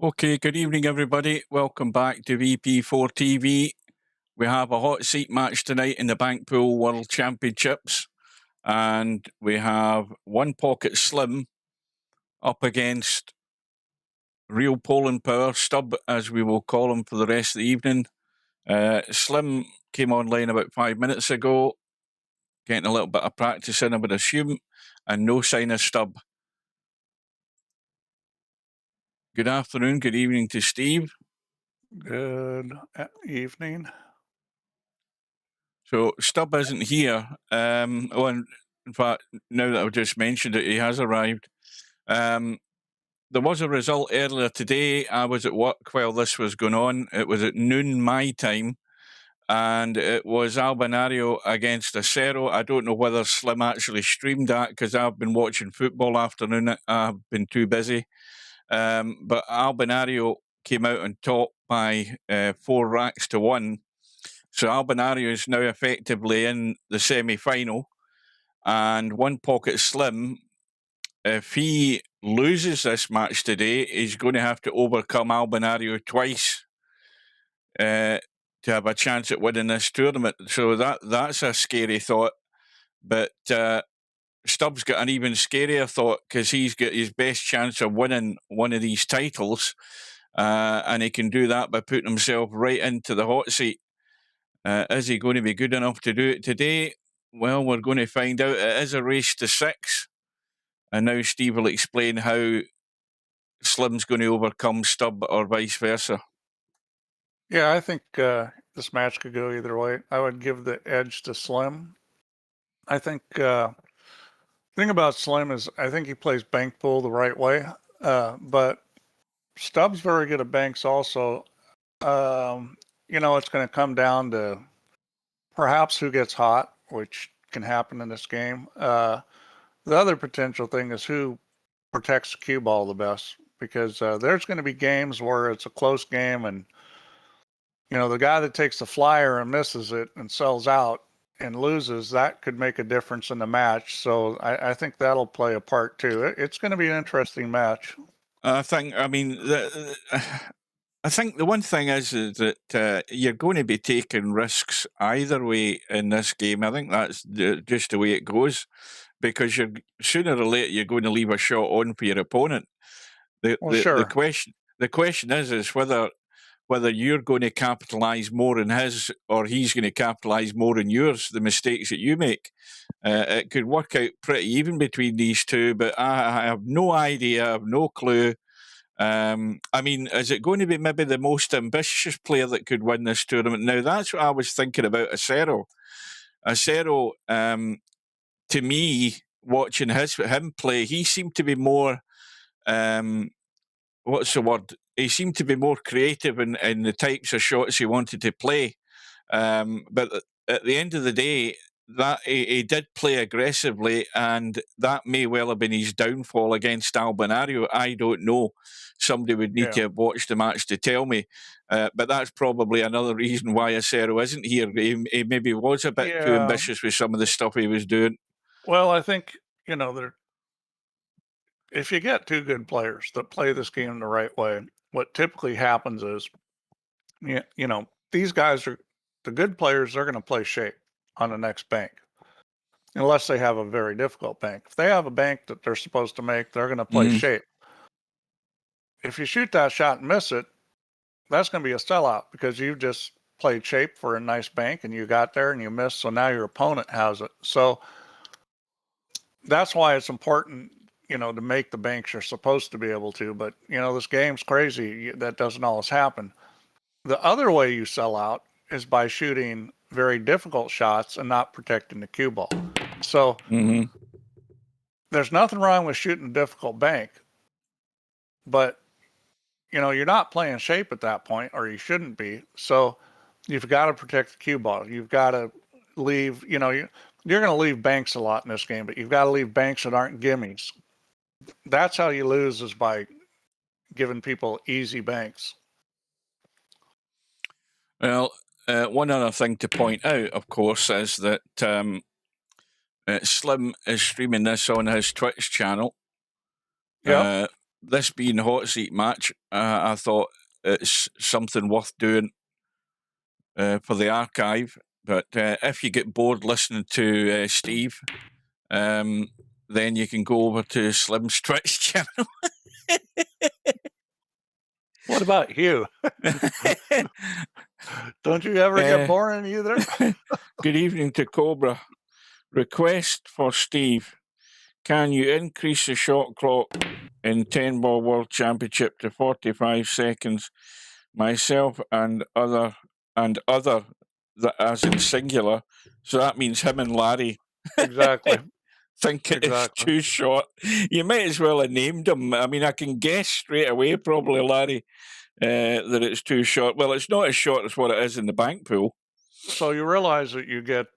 Okay, good evening, everybody. Welcome back to VP4TV. We have a hot seat match tonight in the Bank Pool World Championships, and we have OnePocketSlim up against REELPOLANDPOWER, Stub, as we will call him for the rest of the evening. Slim came online about 5 minutes ago, getting a little bit of practice in, I would assume, and no sign of Stub. Good afternoon, good evening to Steve. Good evening. So Stub isn't here. In fact, now that I've just mentioned it, he has arrived. There was a result earlier today. I was at work while this was going on. It was at noon my time, and it was Albinario against Acero. I don't know whether Slim actually streamed that because I've been watching football afternoon. I've been too busy. But Albinario came out on top by 4 racks to 1. So Albinario is now effectively in the semi-final, and OnePocketSlim, if he loses this match today, he's going to have to overcome Albinario twice to have a chance at winning this tournament. So that's a scary thought. But Stubbs got an even scarier thought because he's got his best chance of winning one of these titles, and he can do that by putting himself right into the hot seat. Is he going to be good enough to do it today? Well, we're going to find out. It is a race to 6. And now Steve will explain how Slim's going to overcome Stub or vice versa. Yeah, I think this match could go either way. I would give the edge to Slim. I think the thing about Slim is I think he plays bank pool the right way. But Stub's very good at banks also. It's going to come down to perhaps who gets hot, which can happen in this game. The other potential thing is who protects the cue ball the best, because there's going to be games where it's a close game and, the guy that takes the flyer and misses it and sells out and loses, that could make a difference in the match. So I think that'll play a part too. It's going to be an interesting match. I think the one thing is that you're going to be taking risks either way in this game. I think that's just the way it goes, because sooner or later you're going to leave a shot on for your opponent. Sure. The question is whether you're going to capitalise more in his or he's going to capitalise more in yours, the mistakes that you make. It could work out pretty even between these two, but I have no idea, I have no clue. Is it going to be maybe the most ambitious player that could win this tournament? Now, that's what I was thinking about Acero. Acero, to me, watching him play, he seemed to be more, what's the word? He seemed to be more creative in the types of shots he wanted to play. But at the end of the day, that he did play aggressively, and that may well have been his downfall against Albinario. I don't know. Somebody would need to have watched the match to tell me. But that's probably another reason why Acero isn't here. He maybe was a bit too ambitious with some of the stuff he was doing. Well, I think, if you get two good players that play this game the right way, what typically happens is, these guys are the good players. They're going to play shape on the next bank, unless they have a very difficult bank. If they have a bank that they're supposed to make, they're going to play shape. If you shoot that shot and miss it, that's going to be a sellout because you just played shape for a nice bank and you got there and you missed. So now your opponent has it. So that's why it's important, to make the banks you're supposed to be able to. But, this game's crazy. That doesn't always happen. The other way you sell out is by shooting very difficult shots and not protecting the cue ball. So there's nothing wrong with shooting a difficult bank, but you're not playing shape at that point, or you shouldn't be. So you've got to protect the cue ball. You've got to leave, you're going to leave banks a lot in this game, but you've got to leave banks that aren't gimmies. That's how you lose, is by giving people easy banks. Well, one other thing to point out, of course, is that Slim is streaming this on his Twitch channel. Yeah. this being a hot seat match, I thought it's something worth doing for the archive. But if you get bored listening to Steve, then you can go over to Slim's Twitch channel. What about you? Don't you ever get boring either? Good evening to Cobra. Request for Steve. Can you increase the shot clock in 10-ball World Championship to 45 seconds? Myself and other, as in singular. So that means him and Larry. Exactly. Think it is too short. You might as well have named him. I mean, I can guess straight away, probably, Larry, that it's too short. Well, it's not as short as what it is in the bank pool. So you realize that you get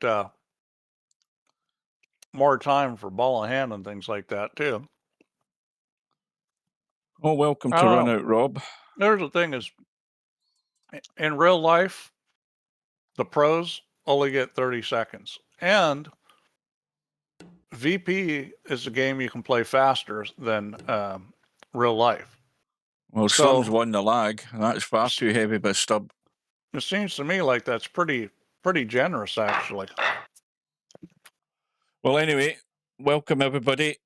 more time for ball in hand and things like that, too. Oh, welcome to Run Out, Rob. There's the thing is, in real life, the pros only get 30 seconds. And VP is a game you can play faster than real life. Well, Slim's won the lag. That's far too heavy by Stub. It seems to me like that's pretty generous, actually. Well, anyway, welcome everybody.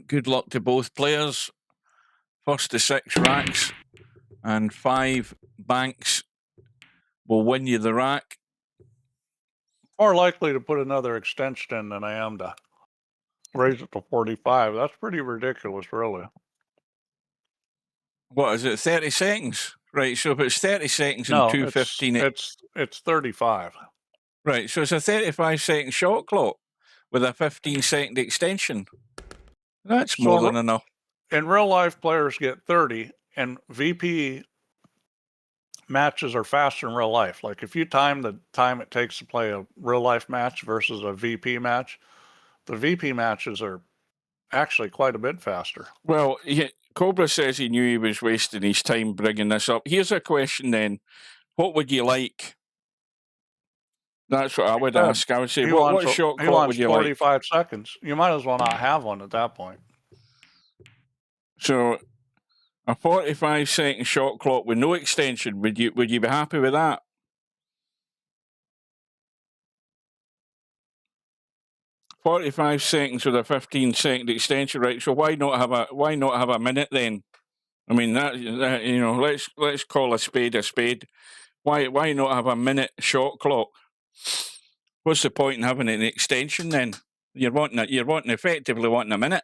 Good luck to both players. First to 6 racks and 5 banks will win you the rack. More likely to put another extension in than I am to raise it to 45. That's pretty ridiculous, really. What is it, 30 seconds? Right, so if it's 30 seconds and 2:15... It's 35. Right, so it's a 35-second shot clock with a 15-second extension. That's more than enough. In real life, players get 30, and VP matches are faster in real life. Like if you time the time it takes to play a real life match versus a VP match, the VP matches are actually quite a bit faster. Well, Cobra says he knew he was wasting his time bringing this up. Here's a question then. What would you like? That's what I would ask. I would say, what shot clock would you like? 45 seconds. You might as well not have one at that point. So a 45-second shot clock with no extension, would you be happy with that? "45 seconds with a 15-second extension, right? So why not have a minute then? I mean, that you know, let's call a spade a spade. Why not have a minute shot clock? What's the point in having an extension then? You're effectively wanting a minute.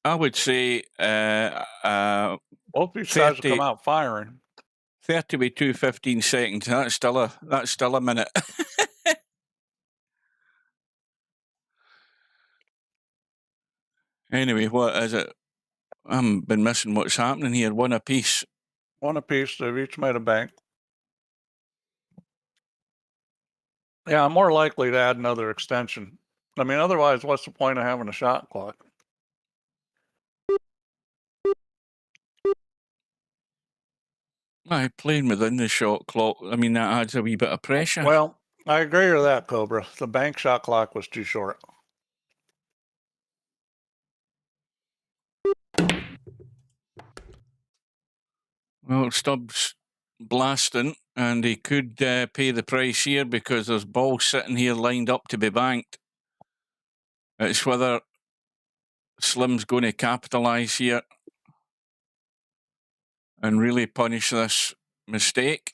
I would say both these guys will come out firing. 30 with 2 15 seconds. That's still a minute. Anyway, what is it? I've been missing what's happening here. One apiece. One apiece. They've each made a bank. Yeah, I'm more likely to add another extension. I mean, otherwise, what's the point of having a shot clock? Playing within the shot clock, I mean, that adds a wee bit of pressure. Well, I agree with that, Cobra. The bank shot clock was too short. Well, Stubbs blasting, and he could pay the price here because there's balls sitting here lined up to be banked. It's whether Slim's going to capitalise here and really punish this mistake.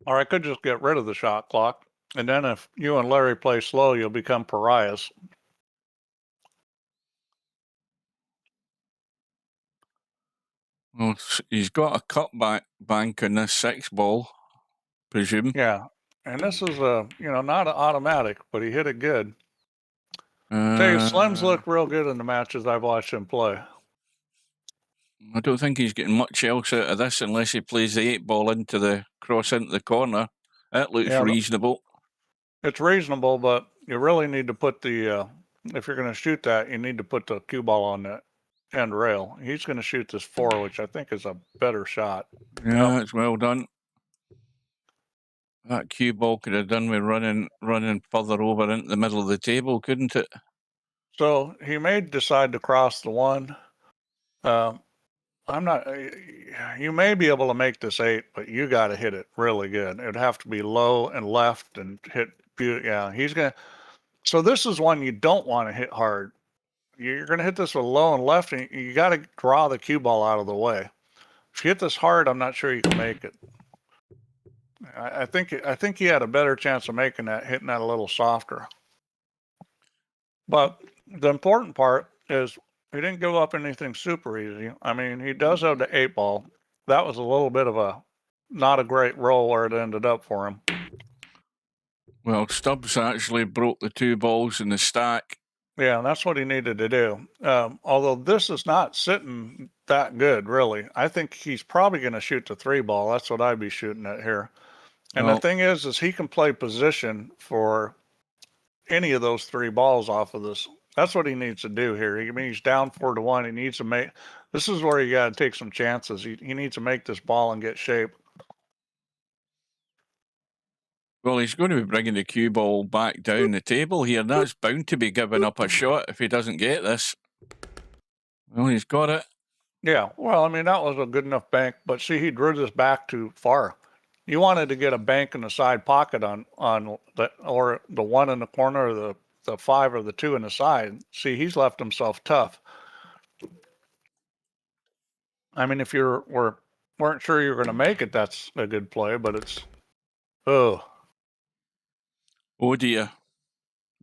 Or I could just get rid of the shot clock, and then if you and Larry play slow, you'll become pariahs. Well, he's got a cutback bank on this 6 ball, presume. Yeah, and this is not an automatic, but he hit it good. Tell you, Slim's looked real good in the matches I've watched him play. I don't think he's getting much else out of this unless he plays the 8 ball into the corner. That looks reasonable. It's reasonable, but you really need to put the if you're going to shoot that, you need to put the cue ball on the end rail. He's going to shoot this 4, which I think is a better shot. Yeah, it's well done. That cue ball could have done with running further over into the middle of the table, couldn't it? So he may decide to cross the one. I'm not. You may be able to make this 8, but you got to hit it really good. It'd have to be low and left and hit. Yeah, he's gonna. So this is one you don't want to hit hard. You're gonna hit this with low and left, and you got to draw the cue ball out of the way. If you hit this hard, I'm not sure you can make it. I think he had a better chance of making that, hitting that a little softer. But the important part is he didn't give up anything super easy. I mean, he does have the 8 ball. That was a little bit of a not a great roll where it ended up for him. Well, Stubbs actually broke the 2 balls in the stack. Yeah, that's what he needed to do. Although this is not sitting that good, really. I think he's probably going to shoot the 3 ball. That's what I'd be shooting at here. And the thing is he can play position for any of those 3 balls off of this. That's what he needs to do here. I mean, he's down 4-1. He needs to make. This is where you got to take some chances. He needs to make this ball and get shape. Well, he's going to be bringing the cue ball back down the table here. That's bound to be giving up a shot if he doesn't get this. Well, he's got it. Yeah, well, I mean, that was a good enough bank, but see, he drew this back too far. You wanted to get a bank in the side pocket on the, or the 1 in the corner, or the 5 or the 2 in the side. See, he's left himself tough. I mean, if you weren't sure you were going to make it, that's a good play, but it's, oh dear.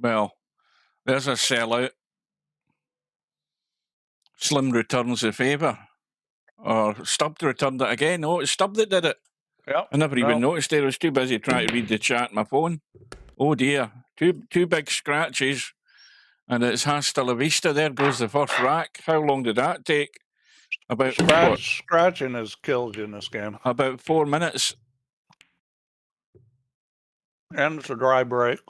Well, there's a sellout. Slim returns the favour. Or Stubbs returned it again. Oh, it's Stubbs that did it. Yep. I never even noticed it. I was too busy trying to read the chat on my phone. Oh dear. Two big scratches. And it's hasta la vista. There goes the first rack. How long did that take? About scratching has killed you in this game. About 4 minutes. And it's a dry break.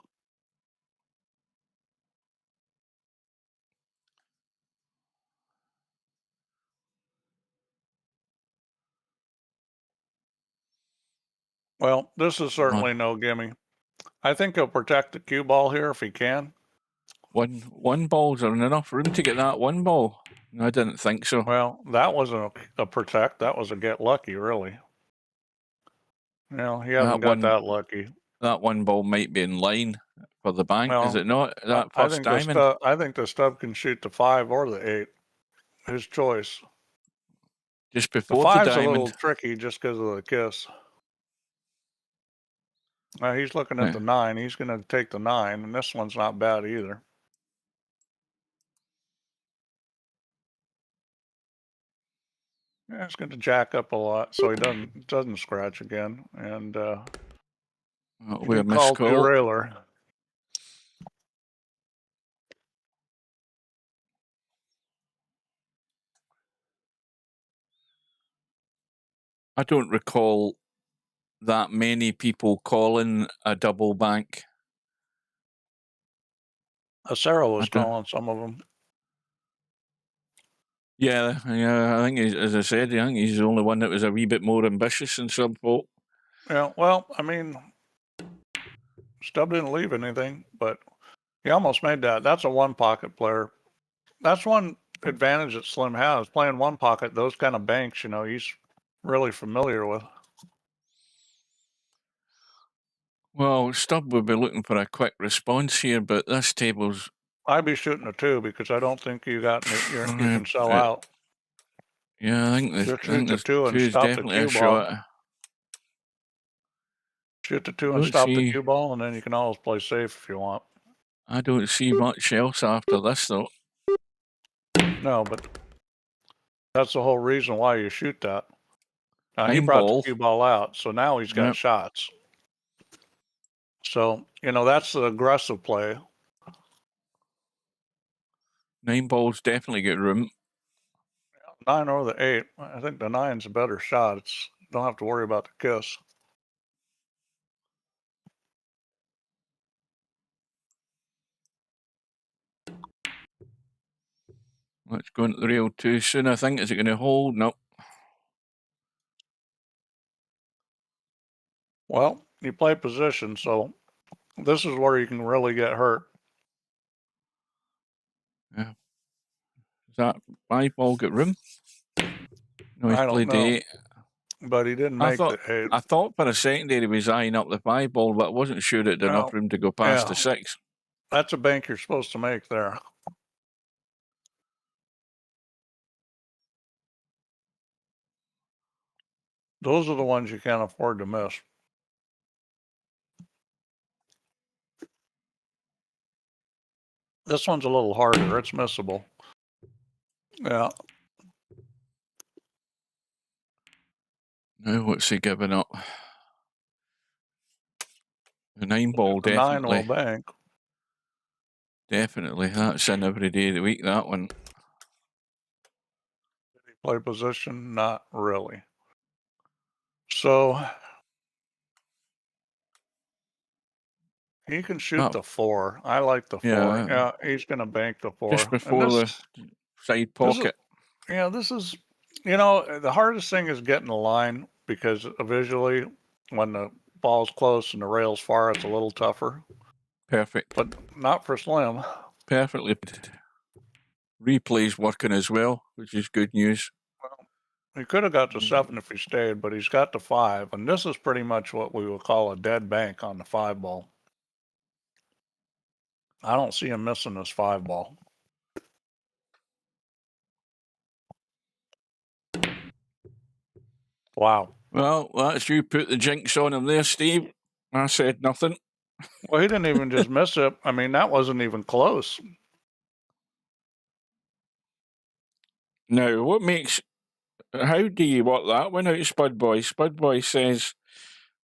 Well, this is certainly no gimme. I think he'll protect the cue ball here if he can. One ball's there enough room to get that 1 ball? I didn't think so. Well, that wasn't a protect. That was a get lucky, really. No, he hasn't got that lucky. That 1 ball might be in line for the bank, is it not? That first diamond. I think the Stub can shoot the 5 or the 8. His choice. Just before the 5's diamond. a little tricky just because of the kiss. Now he's looking at the 9. He's going to take the 9, and this one's not bad either. Yeah, it's going to jack up a lot, so he doesn't scratch again, and we missed call. Railer. I don't recall that many people calling a double bank. Sarah was calling some of them. Yeah, I think, as I said, I think he's the only one that was a wee bit more ambitious than some folk. Yeah, well, I mean, Stubb didn't leave anything, but he almost made that. That's a 1 pocket player. That's one advantage that Slim has. Playing 1 pocket, those kind of banks, he's really familiar with. Well, Stubb would be looking for a quick response here, but this table's... I'd be shooting a 2 because I don't think you can sell out. Yeah, I think the 2 and is stop definitely the cue a ball. shot. Shoot the 2 and stop the cue ball, and then you can always play safe if you want. I don't see much else after this, though. No, but that's the whole reason why you shoot that. Now, he brought the cue ball out, so now he's got shots. So, that's the aggressive play. 9 balls definitely get room. 9 or the 8. I think the 9's a better shot. Don't have to worry about the kiss. Let's go into the rail too soon, I think. Is it going to hold? No. Well, you play position, so this is where you can really get hurt. Yeah. Does that 5-ball get room? No, he's I don't played know. 8. But he didn't make the 8. I thought for a second there he was eyeing up the 5-ball, but I wasn't sure it had enough room to go past the 6. That's a bank you're supposed to make there. Those are the ones you can't afford to miss. This one's a little harder. It's missable. Yeah. Now what's he giving up? The 9-ball, The 9 will definitely. bank. Definitely. That's in every day of the week, that one. Did he play position? Not really. So he can shoot the 4. I like the 4. Yeah, he's going to bank the 4. Just before the side pocket. This is, the hardest thing is getting the line, because visually, when the ball's close and the rail's far, it's a little tougher. Perfect. But not for Slim. Perfectly. Replay's working as well, which is good news. Well, he could have got to 7 if he stayed, but he's got to 5. And this is pretty much what we would call a dead bank on the 5-ball. I don't see him missing this 5-ball. Wow. Well, that's you put the jinx on him there, Steve. I said nothing. Well, he didn't even just miss it. I mean, that wasn't even close. Now, how do you work that one out, Spud Boy? Spud Boy says,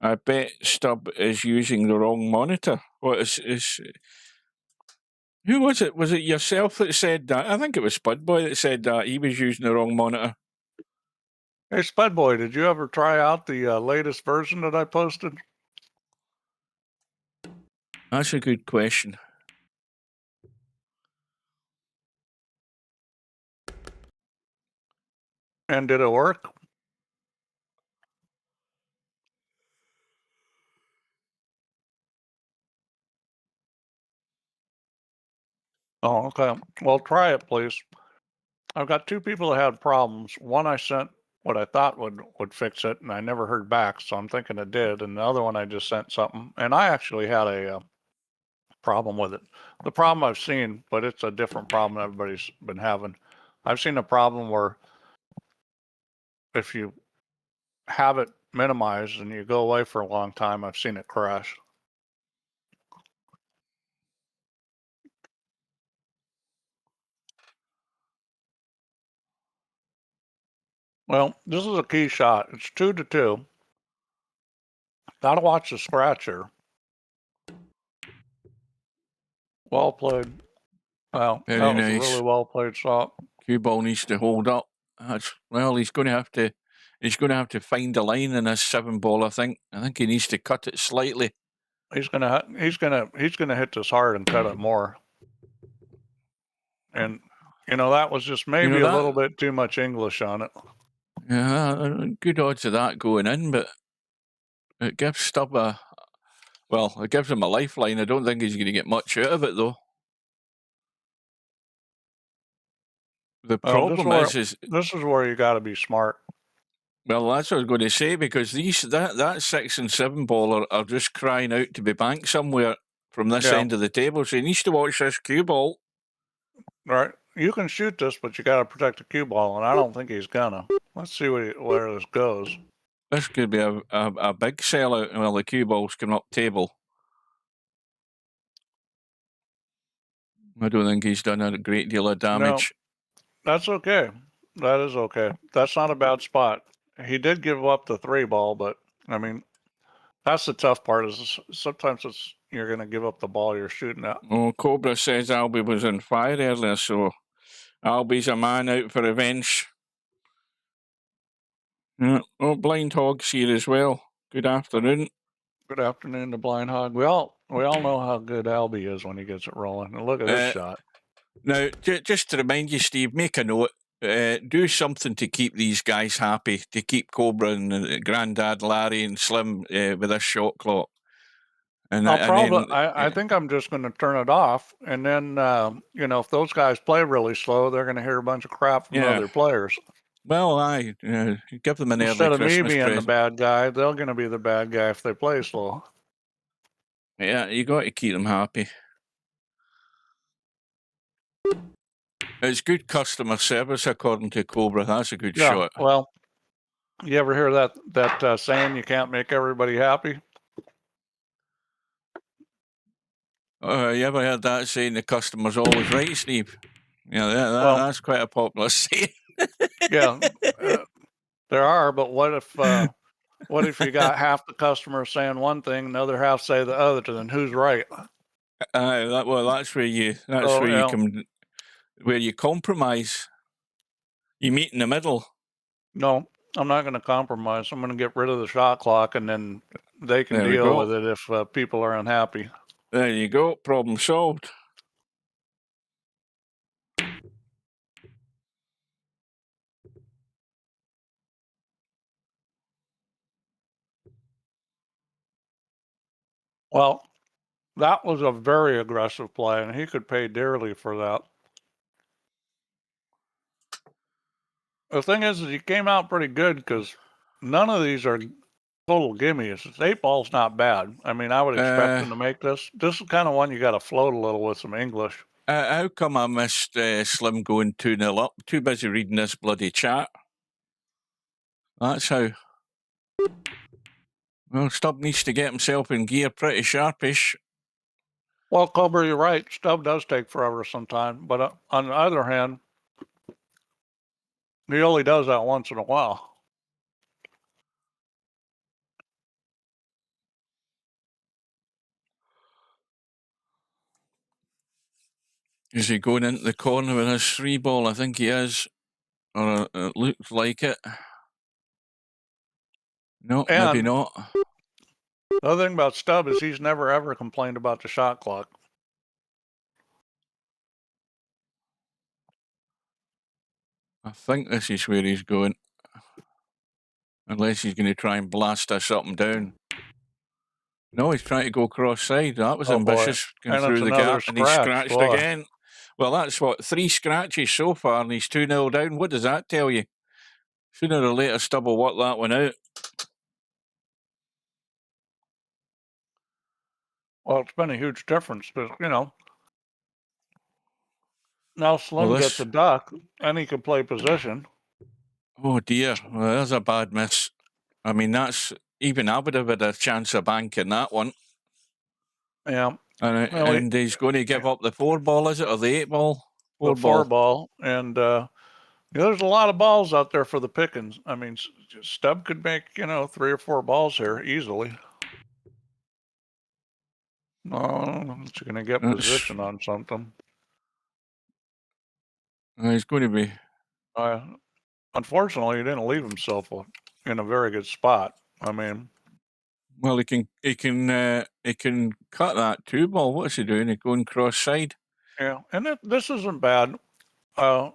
I bet Stub is using the wrong monitor. What is who was it? Was it yourself that said that? I think it was Spud Boy that said that he was using the wrong monitor. Hey, Spud Boy, did you ever try out the latest version that I posted? That's a good question. And did it work? Oh, okay. Well, try it, please. I've got 2 people that had problems. One I sent what I thought would fix it, and I never heard back, so I'm thinking it did. And the other one I just sent something, and I actually had a problem with it. The problem I've seen, but it's a different problem everybody's been having. I've seen a problem where if you have it minimized and you go away for a long time, I've seen it crash. Well, this is a key shot. It's 2-2. Gotta watch the scratcher. Well played. Well, Very that was nice. a really well played shot. Cue ball needs to hold up. He's going to have to find a line in this 7-ball. I think he needs to cut it slightly. He's gonna hit this hard and cut it more. And that was just maybe a little bit too much English on it. Yeah, good odds of that going in, but it gives Stubb it gives him a lifeline. I don't think he's going to get much out of it, though. The problem is this is where you got to be smart. Well, that's what I was going to say, because that 6 and 7-ball are just crying out to be banked somewhere from this end of the table. So he needs to watch this cue ball. Right. You can shoot this, but you got to protect the cue ball, and I don't think he's gonna. Let's see where this goes. This could be a big sellout while the cue ball's coming up table. I don't think he's done a great deal of damage. No, that's okay. That is okay. That's not a bad spot. He did give up the 3-ball, but I mean, that's the tough part. Is sometimes you're going to give up the ball you're shooting at. Oh, Cobra says Albie was on fire earlier, so Albie's a man out for revenge. Yeah. Oh, Blind Hog's here as well. Good afternoon. Good afternoon to Blind Hog. We all know how good Albie is when he gets it rolling. And look at this shot. Now, just to remind you, Steve, make a note. do something to keep these guys happy, to keep Cobra and Grandad Larry and Slim with this shot clock. And I think I'm just going to turn it off, and then if those guys play really slow, they're going to hear a bunch of crap from other players. Well, give them an Instead early of Christmas me being present. the bad guy, they're going to be the bad guy if they play slow. Yeah, you got to keep them happy. It's good customer service, according to Cobra. That's a good shot. Well, you ever hear that saying, you can't make everybody happy? You ever heard that saying, the customer's always right, Steve? Yeah, that's quite a popular saying. Yeah, there are, but what if you got half the customers saying one thing and the other half say the other, then who's right? That's where you where you compromise. You meet in the middle. No, I'm not going to compromise. I'm going to get rid of the shot clock, and then they can deal with it if people are unhappy. There you go. Problem solved. Well, that was a very aggressive play, and he could pay dearly for that. The thing is he came out pretty good because none of these are total gimmies. 8 ball's not bad. I mean, I would expect him to make this. This is kind of one you got to float a little with some English. How come I missed Slim going 2-0 up? Too busy reading this bloody chat. That's how. Well, Stubb needs to get himself in gear pretty sharpish. Well, Cobra, you're right. Stubb does take forever sometimes. But on the other hand, he only does that once in a while. Is he going into the corner with his 3 ball? I think he is. Or it looks like it. No, maybe not. The other thing about Stubb is he's never ever complained about the shot clock. I think this is where he's going. Unless he's going to try and blast us up and down. No, he's trying to go cross-side. That was ambitious. Going through the gap, and he scratched again. Well, that's 3 scratches so far, and he's 2-0 down. What does that tell you? Sooner or later, Stubb will work that one out. Well, it's been a huge difference, but, now Slim gets a duck, and he can play position. Oh, dear. Well, there's a bad miss. I mean, even I would have had a chance of banking that one. Yeah. And he's going to give up the 4 ball, is it, or the 8 ball? 4 ball. And there's a lot of balls out there for the pickings. I mean, Stubb could make, 3 or 4 balls here easily. No, he's going to get position on something. He's going to be. Unfortunately, he didn't leave himself in a very good spot. I mean, well, he can cut that 2 ball. What's he doing? He's going cross side. Yeah, and this isn't bad. The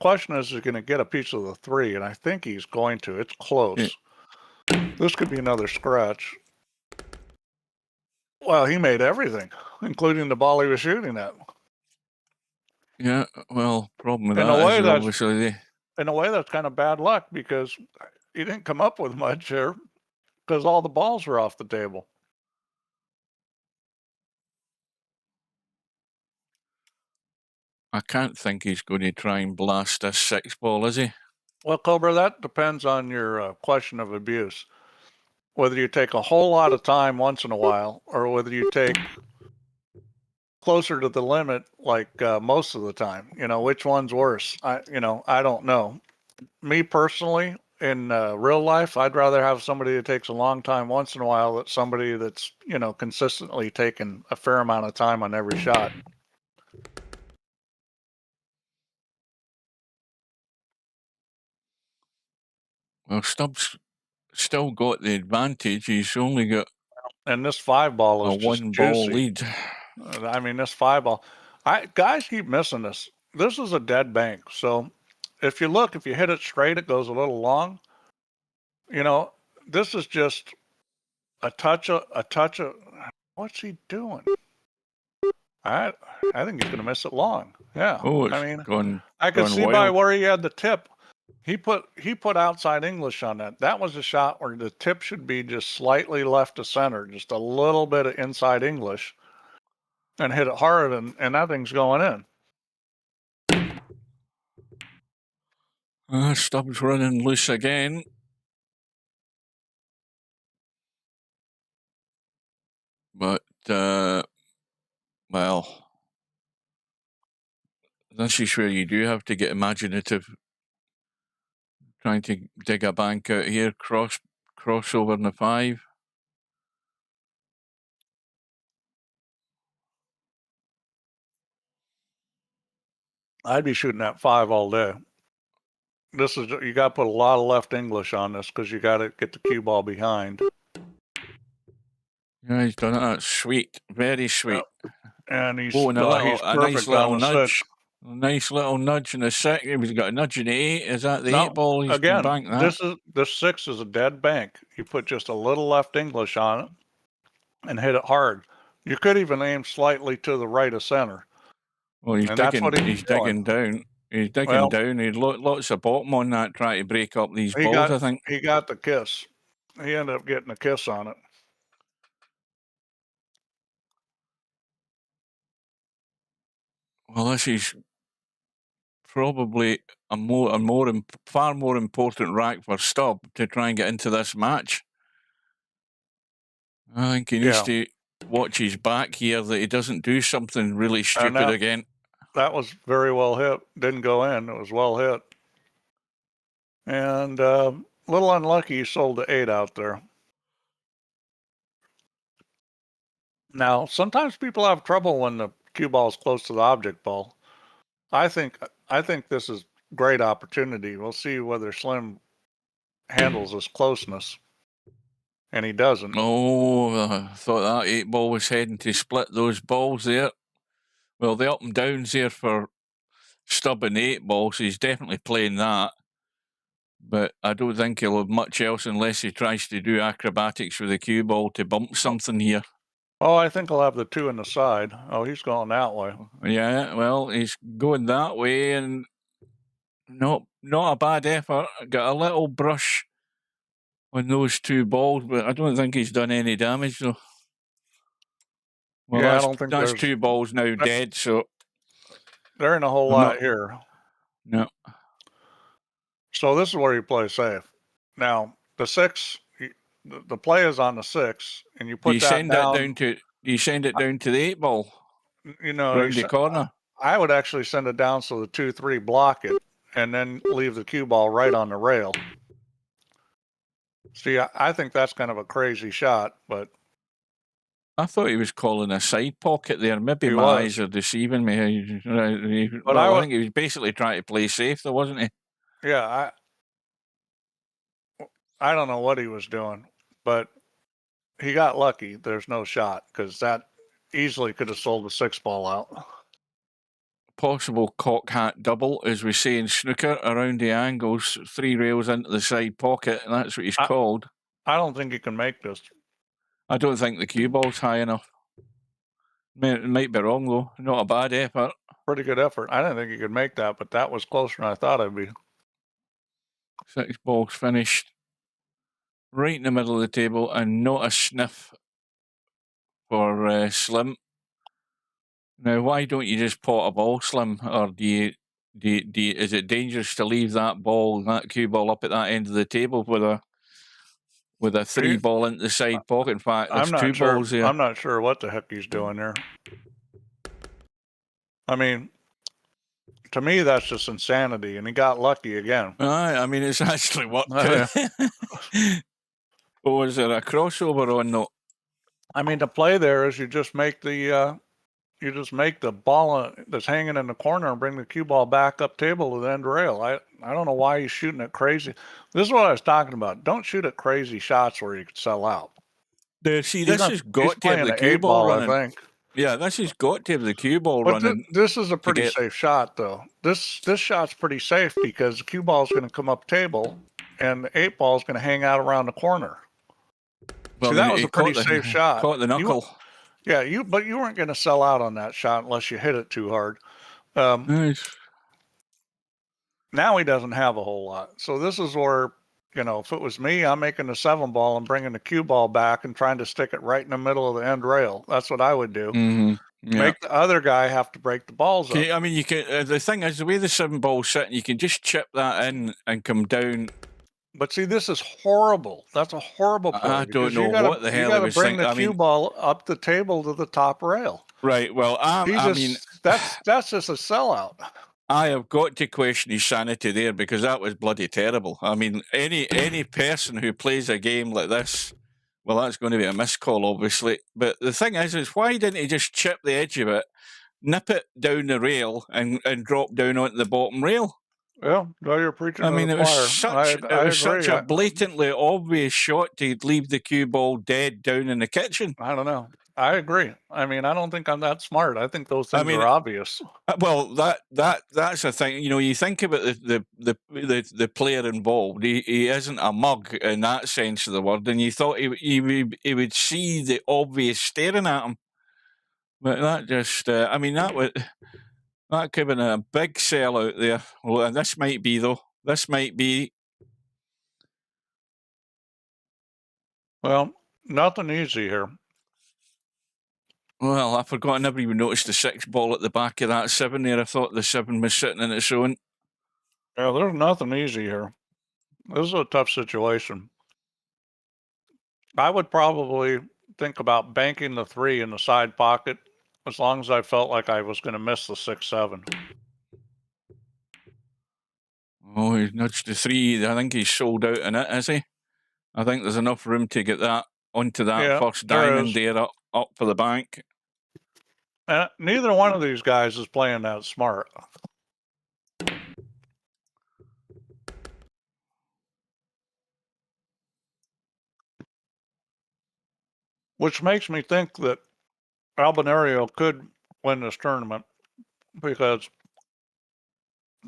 question is he going to get a piece of the 3? And I think he's going to. It's close. Yeah. This could be another scratch. Well, he made everything, including the ball he was shooting at. Yeah, well, problem with that is obviously in a way, that's kind of bad luck because he didn't come up with much here because all the balls were off the table. I can't think he's going to try and blast this 6 ball, is he? Well, Cobra, that depends on your question of abuse. Whether you take a whole lot of time once in a while or whether you take closer to the limit like most of the time. Which one's worse? I don't know. Me personally, in real life, I'd rather have somebody that takes a long time once in a while than somebody that's, consistently taking a fair amount of time on every shot. Well, Stubbs still got the advantage. He's only got. And this 5 ball is just 1 ball lead. I mean, this 5 ball. Guys keep missing this. This is a dead bank. So if you look, if you hit it straight, it goes a little long. You know, this is just a touch of, what's he doing? I think he's going to miss it long. Yeah. Oh, it's I mean, gone. I could gone see by wild. where he had the tip. He put outside English on that. That was a shot where the tip should be just slightly left to center, just a little bit of inside English, and hit it hard, and that thing's going in. Stubbs running loose again. But, well, this is where you do have to get imaginative. Trying to dig a bank out here, crossover in the 5. I'd be shooting that 5 all day. This is, you got to put a lot of left English on this because you got to get the cue ball behind. Yeah, he's done it. That's sweet, very sweet. Yep. And he's, and he's a nice little nudge. 6. A nice little nudge in the 6. He's got a nudge in the 8. Is that the 8 ball? He's again, banked that. This 6 is a dead bank. You put just a little left English on it and hit it hard. You could even aim slightly to the right of center. Well, he's digging down. He's digging down. He had lots of bottom on that, trying to break up these balls, I think. He got the kiss. He ended up getting a kiss on it. Well, this is probably far more important rack for Stubb to try and get into this match. I think he needs to watch his back here, that he doesn't do something really stupid again. That was very well hit. Didn't go in. It was well hit. And a little unlucky he sold the 8 out there. Now, sometimes people have trouble when the cue ball is close to the object ball. I think this is great opportunity. We'll see whether Slim handles his closeness. And he doesn't. Oh, I thought that 8 ball was heading to split those balls there. Well, the up and downs there for Stubb and 8 ball, so he's definitely playing that. But I don't think he'll have much else unless he tries to do acrobatics with the cue ball to bump something here. Oh, I think he'll have the 2 in the side. Oh, he's going that way. Yeah, well, he's going that way, and not a bad effort. Got a little brush on those 2 balls, but I don't think he's done any damage, though. Well, yeah, I don't think that's 2 balls now dead, so there ain't a whole lot here. No. So this is where you play safe. Now, the 6, the play is on the 6, and you put you send it down to the 8 ball. You know, around the corner. I would actually send it down so the 2-3 block it, and then leave the cue ball right on the rail. See, I think that's kind of a crazy shot, but I thought he was calling a side pocket there. Maybe my eyes are deceiving me. But I think he was basically trying to play safe, though, wasn't he? Yeah, I don't know what he was doing, but he got lucky. There's no shot, because that easily could have sold the 6 ball out. Possible cock hat double, as we say in snooker, around the angles, 3 rails into the side pocket, and that's what he's called. I don't think you can make this. I don't think the cue ball's high enough. It might be wrong, though. Not a bad effort. Pretty good effort. I didn't think you could make that, but that was closer than I thought it'd be. 6 balls finished right in the middle of the table, and not a sniff for Slim. Now, why don't you just pot a ball, Slim? Or is it dangerous to leave that cue ball up at that end of the table with a 3 ball into the side pocket? In fact, there's 2 balls there. I'm not sure what the heck he's doing there. I mean, to me, that's just insanity, and he got lucky again. I mean, it's actually worked. Oh, is there a crossover on that? I mean, the play there is you just make the ball that's hanging in the corner and bring the cue ball back up table to the end rail. I don't know why he's shooting it crazy. This is what I was talking about. Don't shoot at crazy shots where you could sell out. This has got to have the cue ball running. I think. Yeah, this has got to have the cue ball But running. this is a pretty get- safe shot, though. This shot's pretty safe because the cue ball's going to come up table, and the 8-ball's going to hang out around the corner. Well, See, that was he a pretty caught safe shot. Caught the knuckle. But you weren't going to sell out on that shot unless you hit it too hard. Nice. Now he doesn't have a whole lot. So this is where, you know, if it was me, I'm making the 7-ball and bringing the cue ball back and trying to stick it right in the middle of the end rail. That's what I would do. Yeah. Make the other guy have to break the balls up. I mean, you can. The thing is, the way the 7-ball's sitting, you can just chip that in and come down. But see, this is horrible. That's a horrible play. I don't know what the hell you he got was to bring thinking. the cue ball up the table to the top rail. Right. Well, I mean, that's just a sellout. I have got to question his sanity there because that was bloody terrible. I mean, any person who plays a game like this, well, that's going to be a miscall, obviously. But the thing is why didn't he just chip the edge of it, nip it down the rail, and drop down onto the bottom rail? Yeah, no, you're preaching. I mean, it was such a blatantly obvious shot to leave the cue ball dead down in the kitchen. I don't know. I agree. I mean, I don't think I'm that smart. I think those things are obvious. Well, that's a thing. You know, you think about the player involved. He isn't a mug in that sense of the word, and you thought he would see the obvious staring at him. But that just, I mean, that could have been a big sell out there. Well, and this might be though. This might be. Well, nothing easy here. Well, I forgot. I never even noticed the 6-ball at the back of that 7 there. I thought the 7 was sitting in its own. Yeah, there's nothing easy here. This is a tough situation. I would probably think about banking the 3 in the side pocket as long as I felt like I was going to miss the 6-7. Oh, he's nudged the 3. I think he's sold out in it, is he? I think there's enough room to get that onto that first diamond there up for the bank. Neither one of these guys is playing that smart. Which makes me think that Albinario could win this tournament because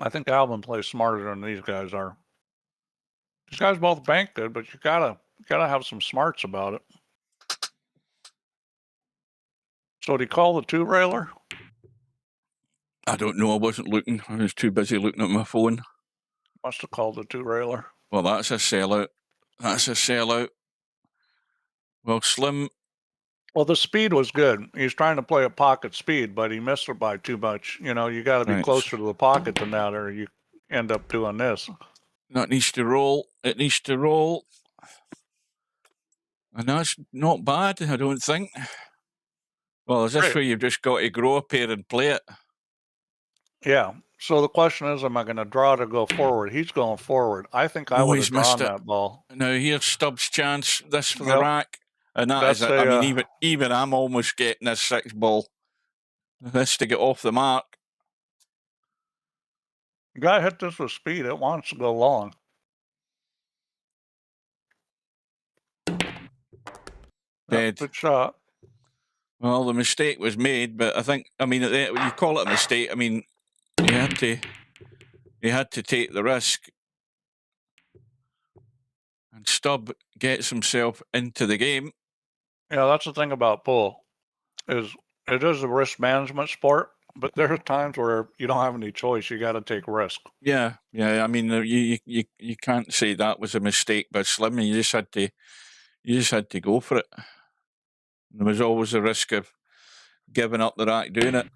I think Albin plays smarter than these guys are. These guys both bank good, but you gotta have some smarts about it. So did he call the 2-railer? I don't know. I wasn't looking. I was too busy looking at my phone. Must have called the 2-railer. Well, that's a sellout. That's a sellout. Well, Slim. Well, the speed was good. He's trying to play a pocket speed, but he missed it by too much. You know, you got to be closer to the pocket than that, or you end up doing this. That needs to roll. It needs to roll. And that's not bad, I don't think. Well, is this where you've just got to grow a pair and play it? Yeah. So the question is, am I going to draw to go forward? He's going forward. I think I would have drawn that ball. Now here's Stubbs' chance. This for the rack. And that's I mean, even I'm almost getting this 6-ball. This to get off the mark. Guy hit this with speed. It wants to go long. Dead. Good shot. Well, the mistake was made, but I mean, you call it a mistake. I mean, he had to take the risk. And Stubb gets himself into the game. Yeah, that's the thing about pool, is it is a risk management sport, but there are times where you don't have any choice. You got to take risk. Yeah. I mean, you can't say that was a mistake by Slim. You just had to go for it. There was always a risk of giving up the rack doing it.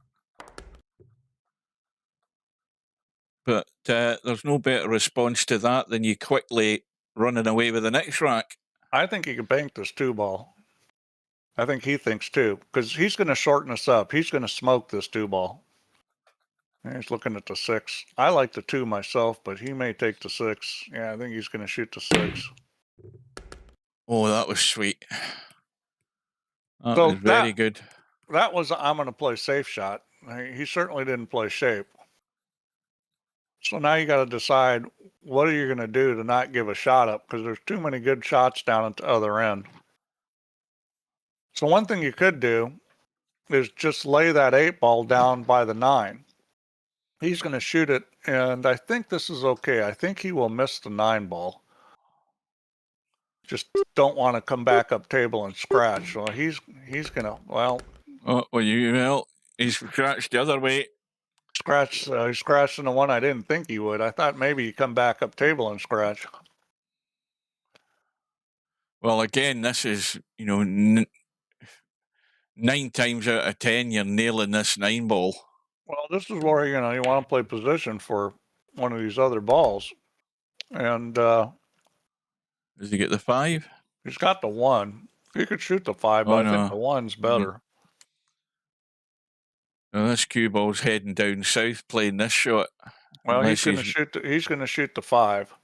But there's no better response to that than you quickly running away with the next rack. I think he can bank this 2-ball. I think he thinks too, because he's going to shorten us up. He's going to smoke this 2-ball. He's looking at the 6. I like the 2 myself, but he may take the 6. Yeah, I think he's going to shoot the 6. Oh, that was sweet. That was very good. That was I'm going to play safe shot. He certainly didn't play shape. So now you got to decide what are you going to do to not give a shot up, because there's too many good shots down at the other end. So one thing you could do is just lay that 8 ball down by the 9. He's going to shoot it, and I think this is okay. I think he will miss the 9 ball. Just don't want to come back up table and scratch. So he's going to, well. Oh, well, he's scratched the other way. He scratched in the one I didn't think he would. I thought maybe he'd come back up table and scratch. Well, again, this is, 9 times out of 10, you're nailing this 9 ball. Well, this is where, you want to play position for one of these other balls. And does he get the 5? He's got the 1. He could shoot the 5, but I think the 1's better. Well, this cue ball's heading down south playing this shot. Well, he's going to shoot the 5.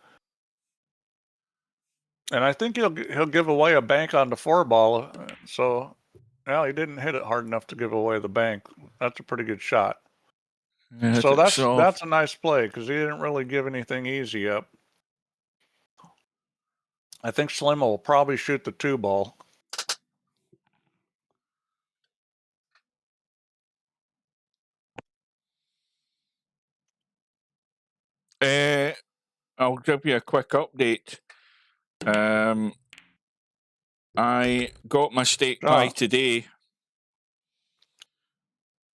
And I think he'll give away a bank on the 4 ball. So, well, he didn't hit it hard enough to give away the bank. That's a pretty good shot. Yeah, so that's a nice play because he didn't really give anything easy up. I think Slim will probably shoot the 2 ball. I'll give you a quick update. I got my steak pie today.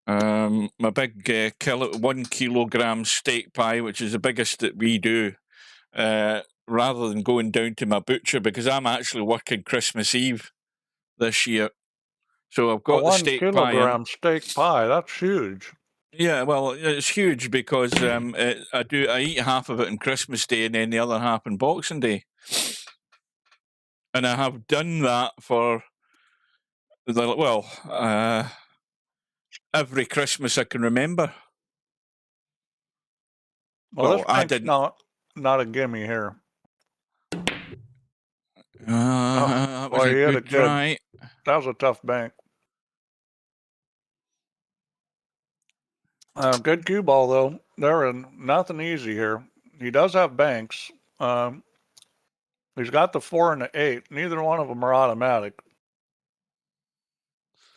My big 1 kilogram steak pie, which is the biggest that we do, rather than going down to my butcher, because I'm actually working Christmas Eve this year. So I've got the steak pie. 1 kilogram steak pie, that's huge. Yeah, well, it's huge because I eat half of it on Christmas Day and then the other half on Boxing Day. And I have done that for every Christmas I can remember. Well, I didn't. Not a gimme here. That was a good try. That was a tough bank. Good cue ball though. There is nothing easy here. He does have banks. He's got the 4 and the 8. Neither one of them are automatic.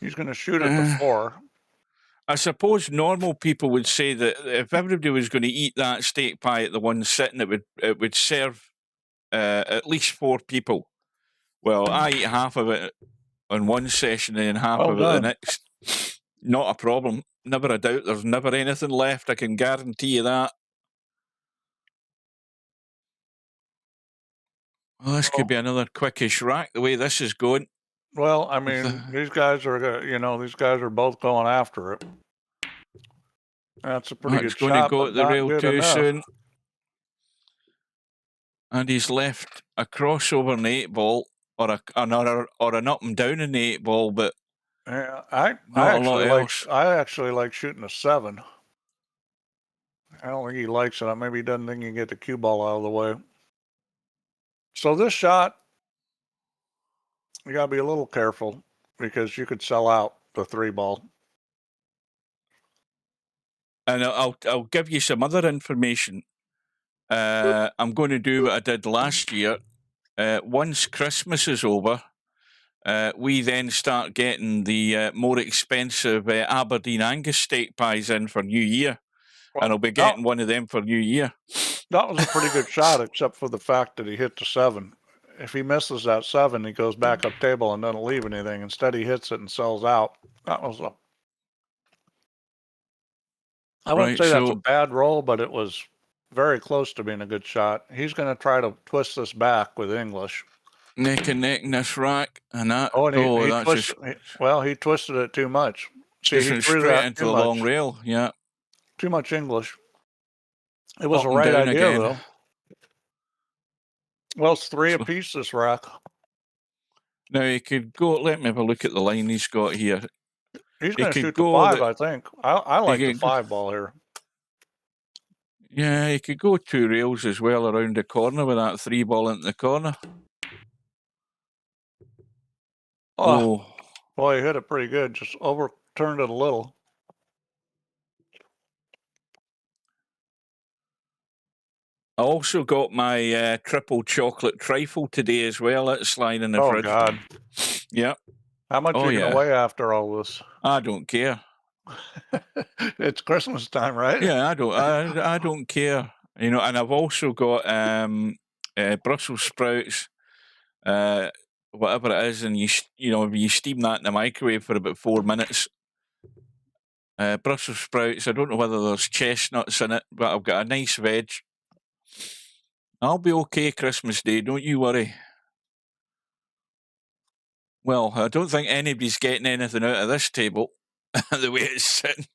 He's going to shoot at the 4. I suppose normal people would say that if everybody was going to eat that steak pie at the one sitting, it would serve at least 4 people. Well, I eat half of it on one session and half of it the next. Not a problem. Never a doubt. There's never anything left. I can guarantee you that. Well, this could be another quickish rack the way this is going. Well, I mean, these guys are both going after it. That's a pretty good shot. It's going to go at the rail too soon. And he's left a crossover in the 8 ball or an up and down in the 8 ball, but yeah, I actually like shooting a 7. I don't think he likes it. Maybe he doesn't think he can get the cue ball out of the way. So this shot, you got to be a little careful because you could sell out the 3 ball. And I'll give you some other information. I'm going to do what I did last year. Once Christmas is over, we then start getting the more expensive Aberdeen Angus steak pies in for New Year. Well, and I'll be getting one of them for New Year. That was a pretty good shot, except for the fact that he hit the 7. If he misses that 7, he goes back up table and doesn't leave anything. Instead, he hits it and sells out. That was a... I wouldn't say that's a bad roll, but it was very close to being a good shot. He's going to try to twist this back with English. Neck and neck in this rack, and that. He twisted it too much. See, he threw straight into the long rail. Yeah, too much English. It was the right idea, though. Well, it's 3 apiece this rack. Now he could go. Let me have a look at the line he's got here. He's going to shoot the 5, I think. I like the 5 ball here. Yeah, he could go 2 rails as well around the corner with that 3 ball into the corner. Oh, boy, he hit it pretty good. Just overturned it a little. I also got my triple chocolate trifle today as well. It's lying in the fridge. Oh, God. Yeah. How much are you going to weigh after all this? I don't care. It's Christmas time, right? Yeah, I don't care. You know, and I've also got Brussels sprouts, whatever it is, and you steam that in the microwave for about 4 minutes. Brussels sprouts. I don't know whether there's chestnuts in it, but I've got a nice veg. I'll be okay Christmas Day. Don't you worry. Well, I don't think anybody's getting anything out of this table the way it's sitting.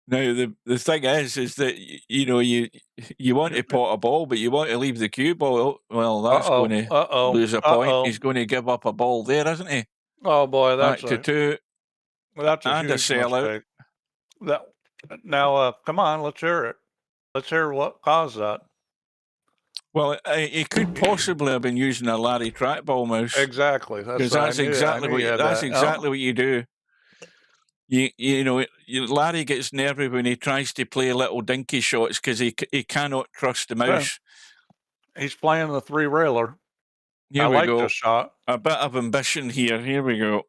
Now the thing is that you want to pot a ball, but you want to leave the cue ball. Well, that's going to lose a point. He's going to give up a ball there, isn't he? Oh boy, back to 2. That's a and huge a sellout. mistake. Now, come on, let's hear it. Let's hear what caused that. Well, he could possibly have been using a Larry trackball mouse. Exactly. That's exactly what you do. Larry gets nervy when he tries to play little dinky shots because he cannot trust the mouse. He's playing the 3-railer. Here we go. This shot. A bit of ambition here. Here we go.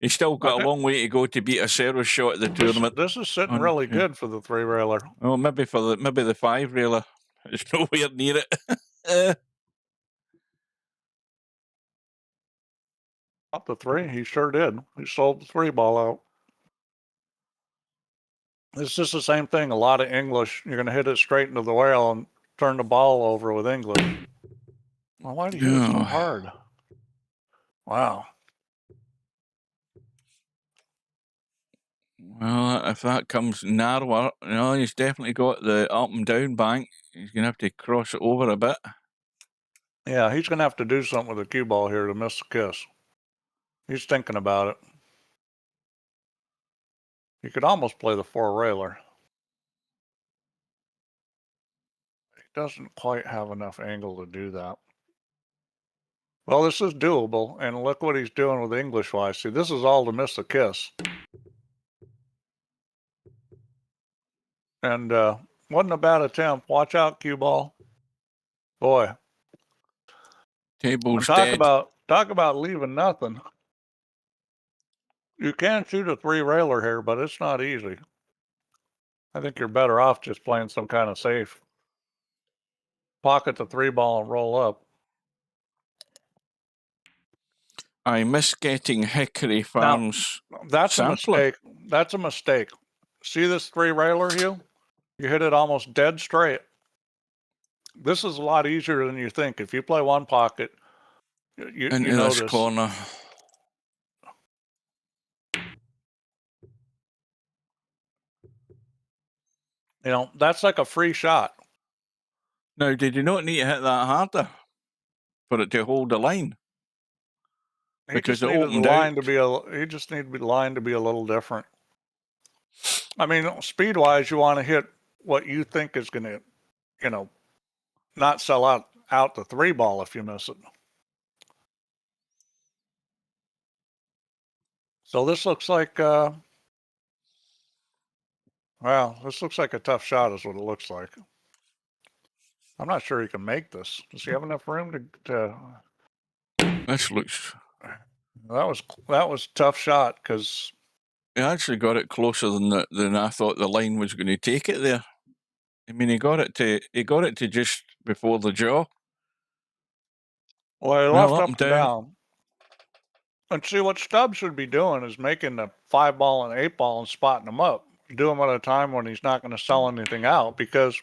He's still got a long way to go to beat a service shot at the tournament. This is sitting really good for the 3-railer. Oh, maybe the 5-railer. It's nowhere near it. Not the 3. He sure did. He sold the 3 ball out. It's just the same thing. A lot of English. You're going to hit it straight into the whale and turn the ball over with English. Well, why do you hit it so hard? Wow. Well, if that comes narrower, he's definitely got the up and down bank. He's going to have to cross it over a bit. Yeah, he's going to have to do something with the cue ball here to miss the kiss. He's thinking about it. He could almost play the 4-railer. He doesn't quite have enough angle to do that. Well, this is doable, and look what he's doing with English-wise. See, this is all to miss the kiss. And wasn't a bad attempt. Watch out, cue ball. Boy. Table's dead. Talk about leaving nothing. You can shoot a 3-railer here, but it's not easy. I think you're better off just playing some kind of safe. Pocket the 3 ball and roll up. I miss getting Hickory Farms. Now, that's sampling. A mistake. That's a mistake. See this 3-railer, Hugh? You hit it almost dead straight. This is a lot easier than you think. If you play one pocket, you know this corner. That's like a free shot. Now, did you not need to hit that harder for it to hold the line? Because it opened out. He just needed the line to be a little different. I mean, speed-wise, you want to hit what you think is going to, not sell out the 3 ball if you miss it. So this looks like, this looks like a tough shot is what it looks like. I'm not sure he can make this. Does he have enough room to This looks... That was a tough shot because... He actually got it closer than I thought the line was going to take it there. I mean, he got it to just before the jaw. Well, he left up and down. And see, what Stubbs should be doing is making the 5 ball and 8 ball and spotting them up. Do them at a time when he's not going to sell anything out, because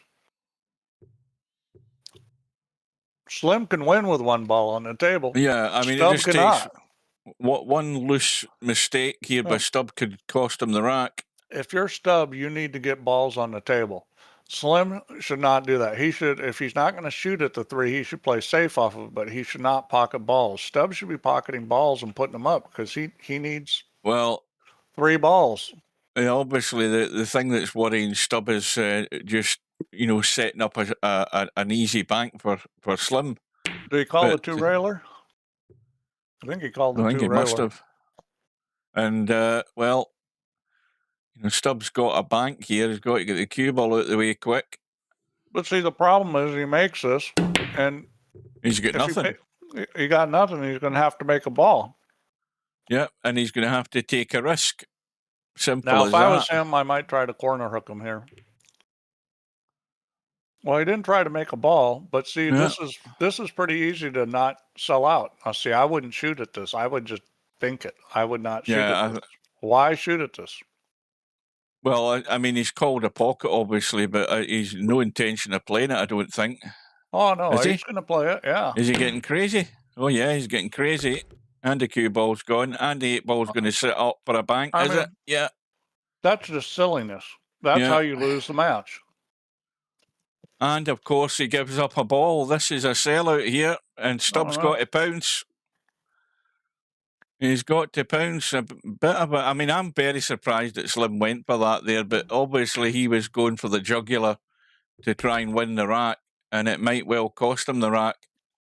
Slim can win with 1 ball on the table. Yeah, I mean, Stubbs it just takes one loose mistake here by Stubb could cost him the rack. If you're Stubb, you need to get balls on the table. Slim should not do that. He should, if he's not going to shoot at the 3, he should play safe off of it, but he should not pocket balls. Stubb should be pocketing balls and putting them up because he needs 3 balls. Obviously, the thing that's worrying Stubb is just setting up an easy bank for Slim. Do he call the 2-railer? I think he called the 2-railer. I think he must have. And Stubbs got a bank here. He's got to get the cue ball out of the way quick. But see, the problem is he makes this, and he's got nothing. he got nothing. He's going to have to make a ball. Yeah, and he's going to have to take a risk. Simple Now, as if I was that. him, I might try to corner hook him here. Well, he didn't try to make a ball, but see, Yeah. this is pretty easy to not sell out. Now, see, I wouldn't shoot at this. I would just think it. I would not shoot at this. Why shoot at this? Well, I mean, he's called a pocket, obviously, but he's no intention of playing it, I don't think. Oh, no, Is he's going to play it, yeah. Is he getting crazy? Oh, yeah, he's getting crazy. And the cue ball's gone, and the 8-ball's going to sit up for a bank, is it? Yeah. That's just silliness. That's how you lose the match. And, of course, he gives up a ball. This is a sellout here, and Stubbs got to pounce. He's got to pounce a bit of it. I mean, I'm very surprised that Slim went for that there, but obviously he was going for the jugular to try and win the rack, and it might well cost him the rack.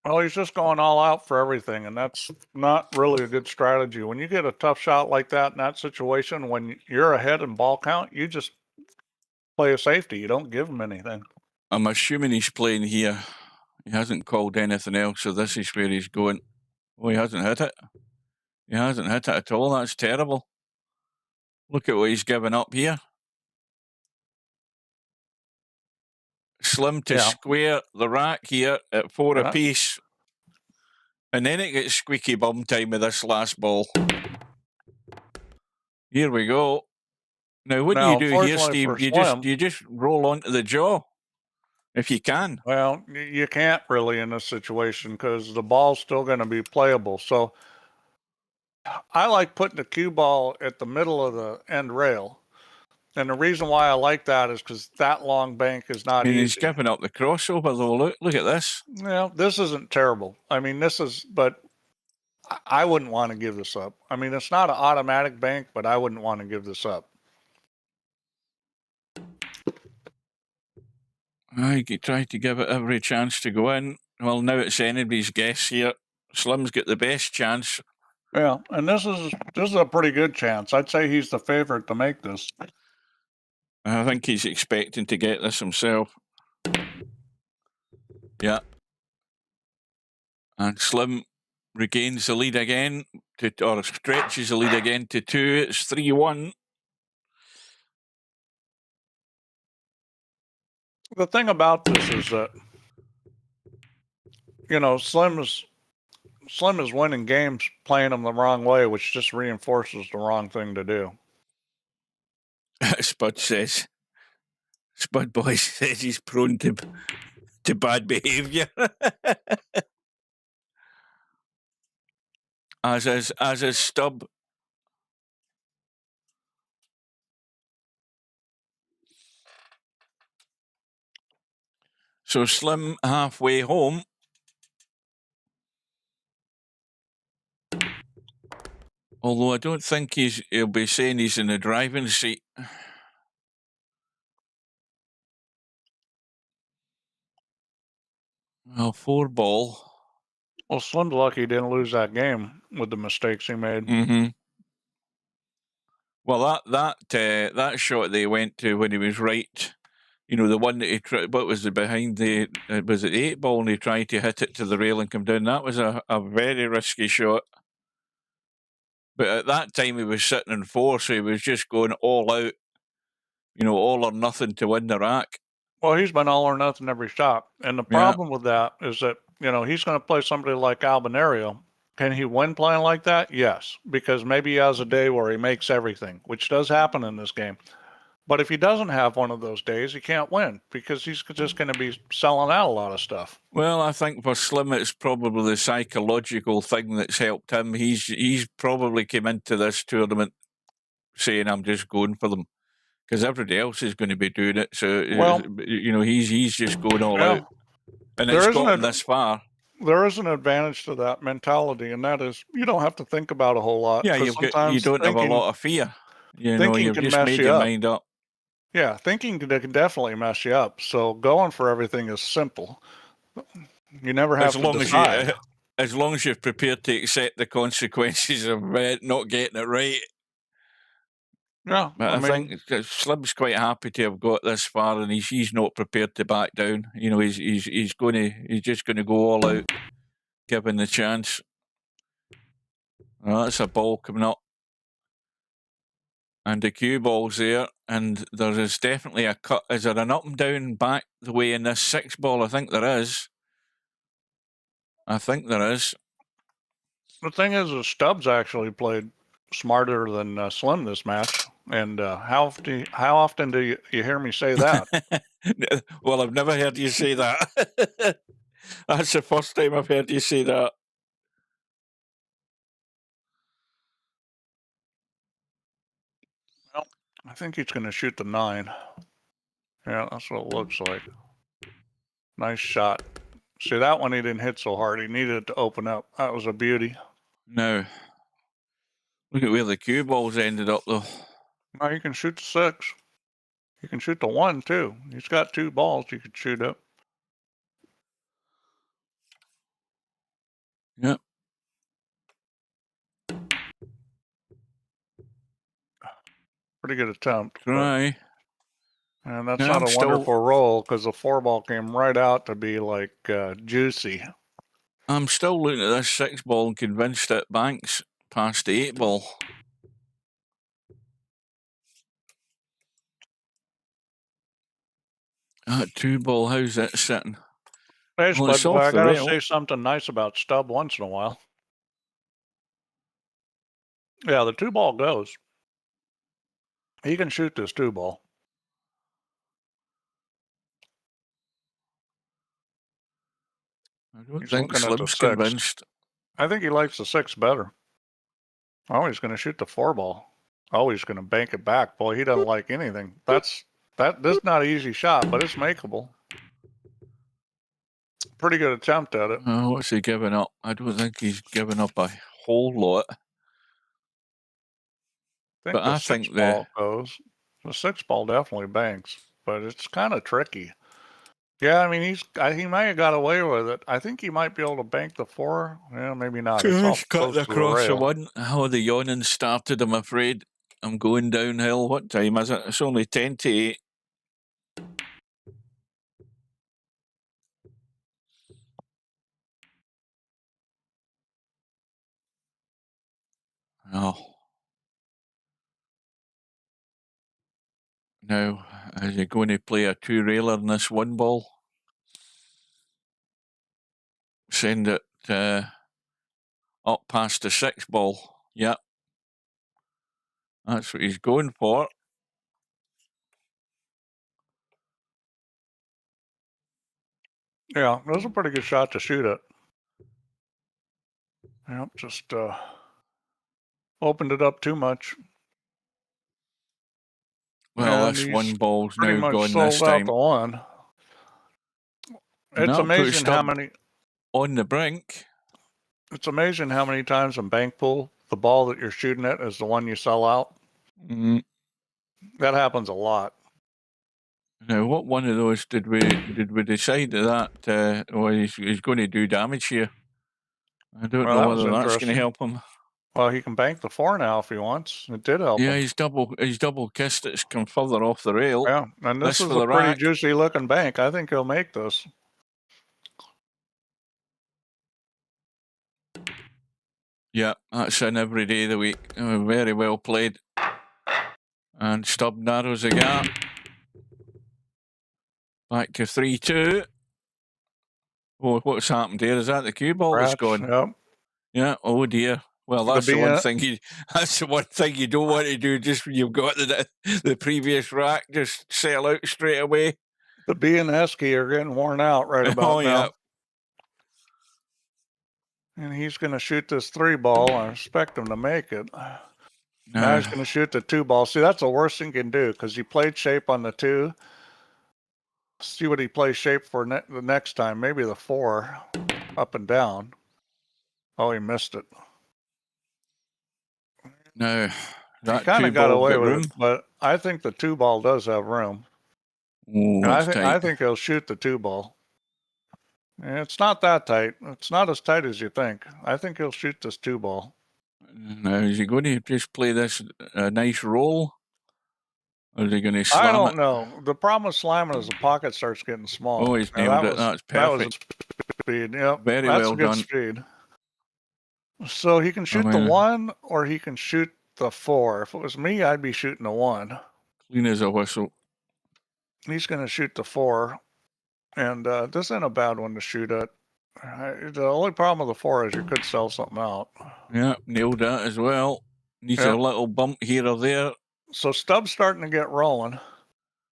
Well, he's just going all out for everything, and that's not really a good strategy. When you get a tough shot like that in that situation, when you're ahead in ball count, you just play a safety. You don't give him anything. I'm assuming he's playing here. He hasn't called anything else, so this is where he's going. Oh, he hasn't hit it. He hasn't hit it at all. That's terrible. Look at what he's given up here. Slim to square the rack here at 4 apiece. And then it gets squeaky bum time with this last ball. Here we go. Now, what do you do here, Steve? You just roll onto the jaw, if you can. Well, you can't really in this situation because the ball's still going to be playable. So I like putting the cue ball at the middle of the end rail. And the reason why I like that is because that long bank is not easy. He's giving up the crossover, though. Look at this. Yeah, this isn't terrible. I mean, but I wouldn't want to give this up. I mean, it's not an automatic bank, but I wouldn't want to give this up. I tried to give it every chance to go in. Well, now it's anybody's guess here. Slim's got the best chance. Yeah, and this is a pretty good chance. I'd say he's the favorite to make this. I think he's expecting to get this himself. Yeah. And Slim regains the lead again, or stretches the lead again to 2. It's 3-1. The thing about this is that, you know, Slim is winning games playing them the wrong way, which just reinforces the wrong thing to do. Spud Boy says he's prone to bad behaviour. as is Stubb. So Slim halfway home. Although I don't think he'll be saying he's in the driving seat. Well, 4 ball. Well, Slim's lucky he didn't lose that game with the mistakes he made. Mm-hmm. Well, that shot they went to when he was right, you know, the one that he tried, what was it behind was it the 8-ball, and he tried to hit it to the rail and come down. That was a very risky shot. But at that time he was sitting in 4, so he was just going all out, you know, all or nothing to win the rack. Well, he's been all or nothing every shot. And the problem with that is that, you know, he's going to play somebody like Albinario. Can he win playing like that? Yes, because maybe he has a day where he makes everything, which does happen in this game. But if he doesn't have one of those days, he can't win because he's just going to be selling out a lot of stuff. Well, I think for Slim, it's probably the psychological thing that's helped him. He's probably came into this tournament saying, I'm just going for them, because everybody else is going to be doing it. So, you know, he's just going all out. And it's gotten this far. There is an advantage to that mentality, and that is you don't have to think about a whole lot. Yeah, you don't have a lot of fear. You know, you've just made your mind up. Yeah, thinking can definitely mess you up. So going for everything is simple. You never have to decide. As long as you're prepared to accept the consequences of not getting it right. Yeah, but I think Slim's quite happy to have got this far, and he's not prepared to back down. You know, he's just going to go all out. given the chance. Well, that's a ball coming up. And the cue ball's there, and there is definitely a cut. Is there an up and down back the way in this 6 ball? I think there is. I think there is. The thing is Stubbs actually played smarter than Slim this match. And how often do you hear me say that? Well, I've never heard you say that. That's the first time I've heard you say that. Well, I think he's going to shoot the 9. Yeah, that's what it looks like. Nice shot. See, that one he didn't hit so hard. He needed it to open up. That was a beauty. No. Look at where the cue balls ended up, though. Now you can shoot the 6. You can shoot the 1, too. He's got 2 balls you could shoot up. Yep. Pretty good attempt. Try. And that's not a wonderful roll because the 4 ball came right out to be like juicy. I'm still looking at this 6 ball and convinced it banks past the 8 ball. That 2 ball, how's that sitting? Hey, well, but I gotta say something nice about Stubb once in a while. Yeah, the 2 ball goes. He can shoot this 2 ball. I don't think Slim's convinced. I think he likes the 6 better. Oh, he's going to shoot the 4 ball. Oh, he's going to bank it back. Boy, he doesn't like anything. This is not an easy shot, but it's makeable. Pretty good attempt at it. Oh, what's he giving up? I don't think he's giving up a whole lot. I think the 6 ball goes. The 6 ball definitely banks, but it's kind of tricky. Yeah, I mean, he might have got away with it. I think he might be able to bank the 4. Yeah, maybe not. It's cut across the 1. Oh, the yawning started, I'm afraid. I'm going downhill. What time is it? It's only 10 to 8. Oh. Now, is he going to play a 2-railer in this 1 ball? Send it up past the 6 ball. Yep. That's what he's going for. Yeah, that was a pretty good shot to shoot it. Yep, just opened it up too much. Well, and this 1 ball's now gone this time. time. The 1. It's amazing how many on the brink. It's amazing how many times in bank pool the ball that you're shooting at is the one you sell out. Mm. That happens a lot. Now, what one of those did we decide that he's going to do damage here? I don't know whether that's going to help him. Well, he can bank the 4 now if he wants. It did help. Yeah, him. he's double kissed. It's come further off the rail. Yeah, and this is a pretty juicy looking bank. I think he'll make this. Yeah, that's in every day of the week. Very well played. And Stubb narrows the gap. Back to 3-2. Oh, what's happened here? Is that the cue ball that's gone? Yep. Yeah. Oh dear. Well, that's the one thing that's the one thing you don't want to do. Just when you've got the previous rack, just sell out straight away. The B and S key are getting worn out right about now. Yeah. And he's going to shoot this 3 ball. I expect him to make it. Now he's going to shoot the 2 ball. See, that's the worst thing he can do because he played shape on the 2. See what he plays shape for the next time. Maybe the 4 up and down. Oh, he missed it. No, he kind of got away with it, but I think the 2 ball does have room. Ooh, and I think he'll shoot the 2 ball. And it's not that tight. It's not as tight as you think. I think he'll shoot this 2 ball. Now, is he going to just play this nice roll? Or is he going to slam it? I don't know. The problem with slamming is the pocket starts getting small. Oh, he's nailed it. That's perfect. speed. Yep. Very That's well a good done. speed. So he can shoot the mean, 1 or he can shoot the 4. If it was me, I'd be shooting the 1. Clean as a whistle. He's going to shoot the 4. And this ain't a bad one to shoot at. The only problem with the 4 is you could sell something out. Yeah, nailed that as well. Needs Yep. a little bump here or there. So Stubb's starting to get rolling.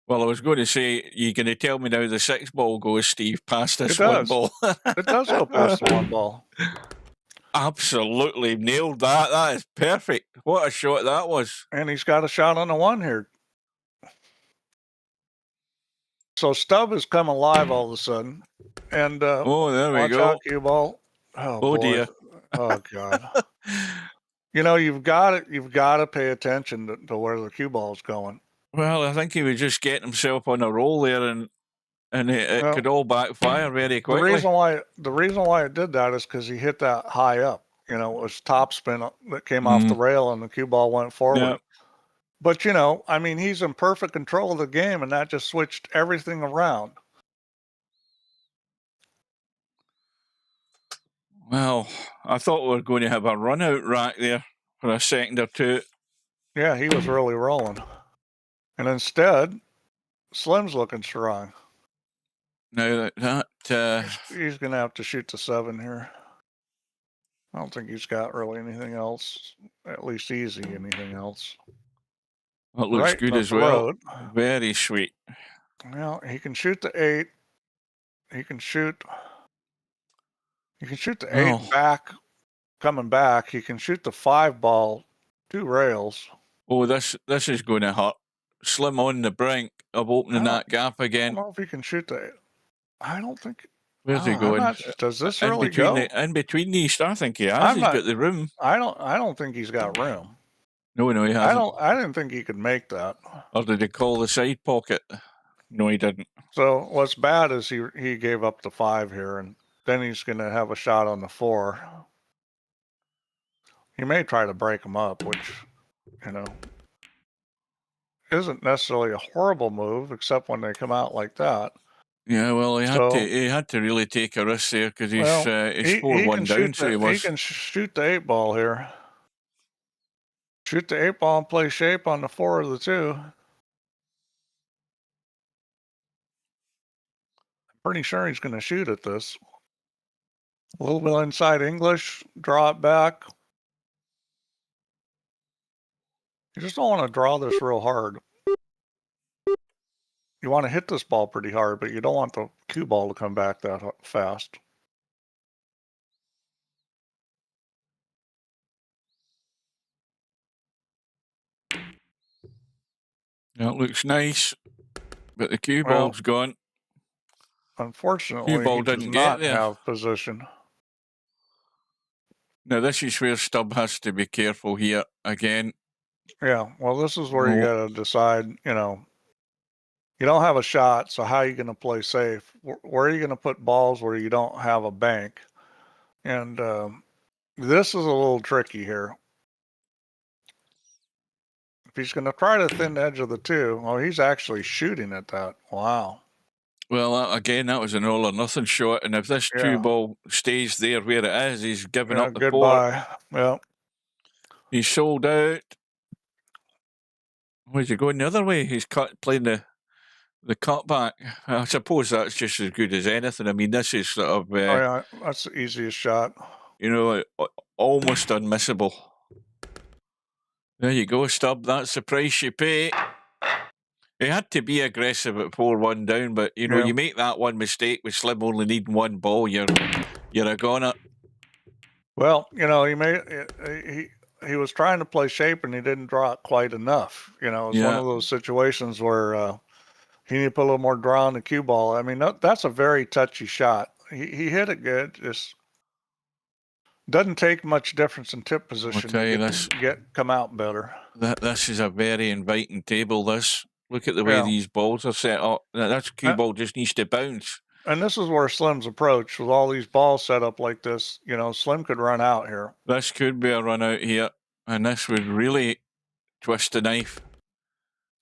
Well, I was going to say, you're going to tell me now the 6 ball goes, Steve, past this It 1 does. ball. It does go past the 1 ball. Absolutely nailed that. That is perfect. What a shot that was. And he's got a shot on the 1 here. So Stubb has come alive all of a sudden. And Oh, there we watch go. out, cue ball. Oh, Oh, boy. dear. Oh, God. You know, you've got to pay attention to where the cue ball's going. Well, I think he was just getting himself on a roll there, and it could all backfire very quickly. The reason why it did that is because he hit that high up. You know, it was topspin that came off the rail, and the cue ball went forward. Yeah. But, you know, I mean, he's in perfect control of the game, and that just switched everything around. Well, I thought we were going to have a run-out rack there for a second or two. Yeah, he was really rolling. And instead, Slim's looking strong. Now that he's going to have to shoot the 7 here. I don't think he's got really anything else, at least easy anything else. that looks Right good in the as well. throat. Very sweet. Well, he can shoot the 8. He can shoot the 8 back, coming back. He can shoot the 5 ball, 2 rails. Oh, this is going to hurt. Slim on the brink of opening that gap again. I don't know if he can shoot the. I don't think. Where's he going? Does this really go? In between these, I think he has. He's got the room. I don't think he's got room. No, he hasn't. I didn't think he could make that. Or did he call the side pocket? No, he didn't. So what's bad is he gave up the 5 here, and then he's going to have a shot on the 4. He may try to break him up, which, you know, isn't necessarily a horrible move, except when they come out like that. Yeah, well, he had to really take a risk there because he's 4-1 down, so he was. He can shoot the 8 ball here. Shoot the 8 ball and play shape on the 4 of the 2. I'm pretty sure he's going to shoot at this. A little bit inside English, draw it back. You just don't want to draw this real hard. You want to hit this ball pretty hard, but you don't want the cue ball to come back that fast. That looks nice, but the cue ball's gone. Unfortunately, cue ball didn't get there. Have position. Now this is where Stubb has to be careful here again. Yeah, well, this is where you got to decide, you know, you don't have a shot, so how are you going to play safe? Where are you going to put balls where you don't have a bank? And this is a little tricky here. If he's going to try to thin edge of the 2, well, he's actually shooting at that. Wow. Well, again, that was an all or nothing shot, and if this 2 ball stays there where it is, he's giving up the 4. Goodbye. Well, he's sold out. Where's he going the other way? He's playing the cutback. I suppose that's just as good as anything. I mean, this is sort of. That's the easiest shot. You know, almost unmissable. There you go, Stubb. That's the price you pay. He had to be aggressive at 4-1 down, but you know, you make that one mistake with Slim only needing 1 ball, you're a goner. Well, you know, he was trying to play shape and he didn't draw it quite enough. You know, it's one of those situations where he needed to put a little more draw on the cue ball. I mean, that's a very touchy shot. He hit it good. Just doesn't take much difference in tip position. I'll tell you this. Come out better. This is a very inviting table. This. Look at the way these balls are set up. That cue ball just needs to bounce. And this is where Slim's approach, with all these balls set up like this, you know, Slim could run out here. This could be a run out here, and this would really twist the knife.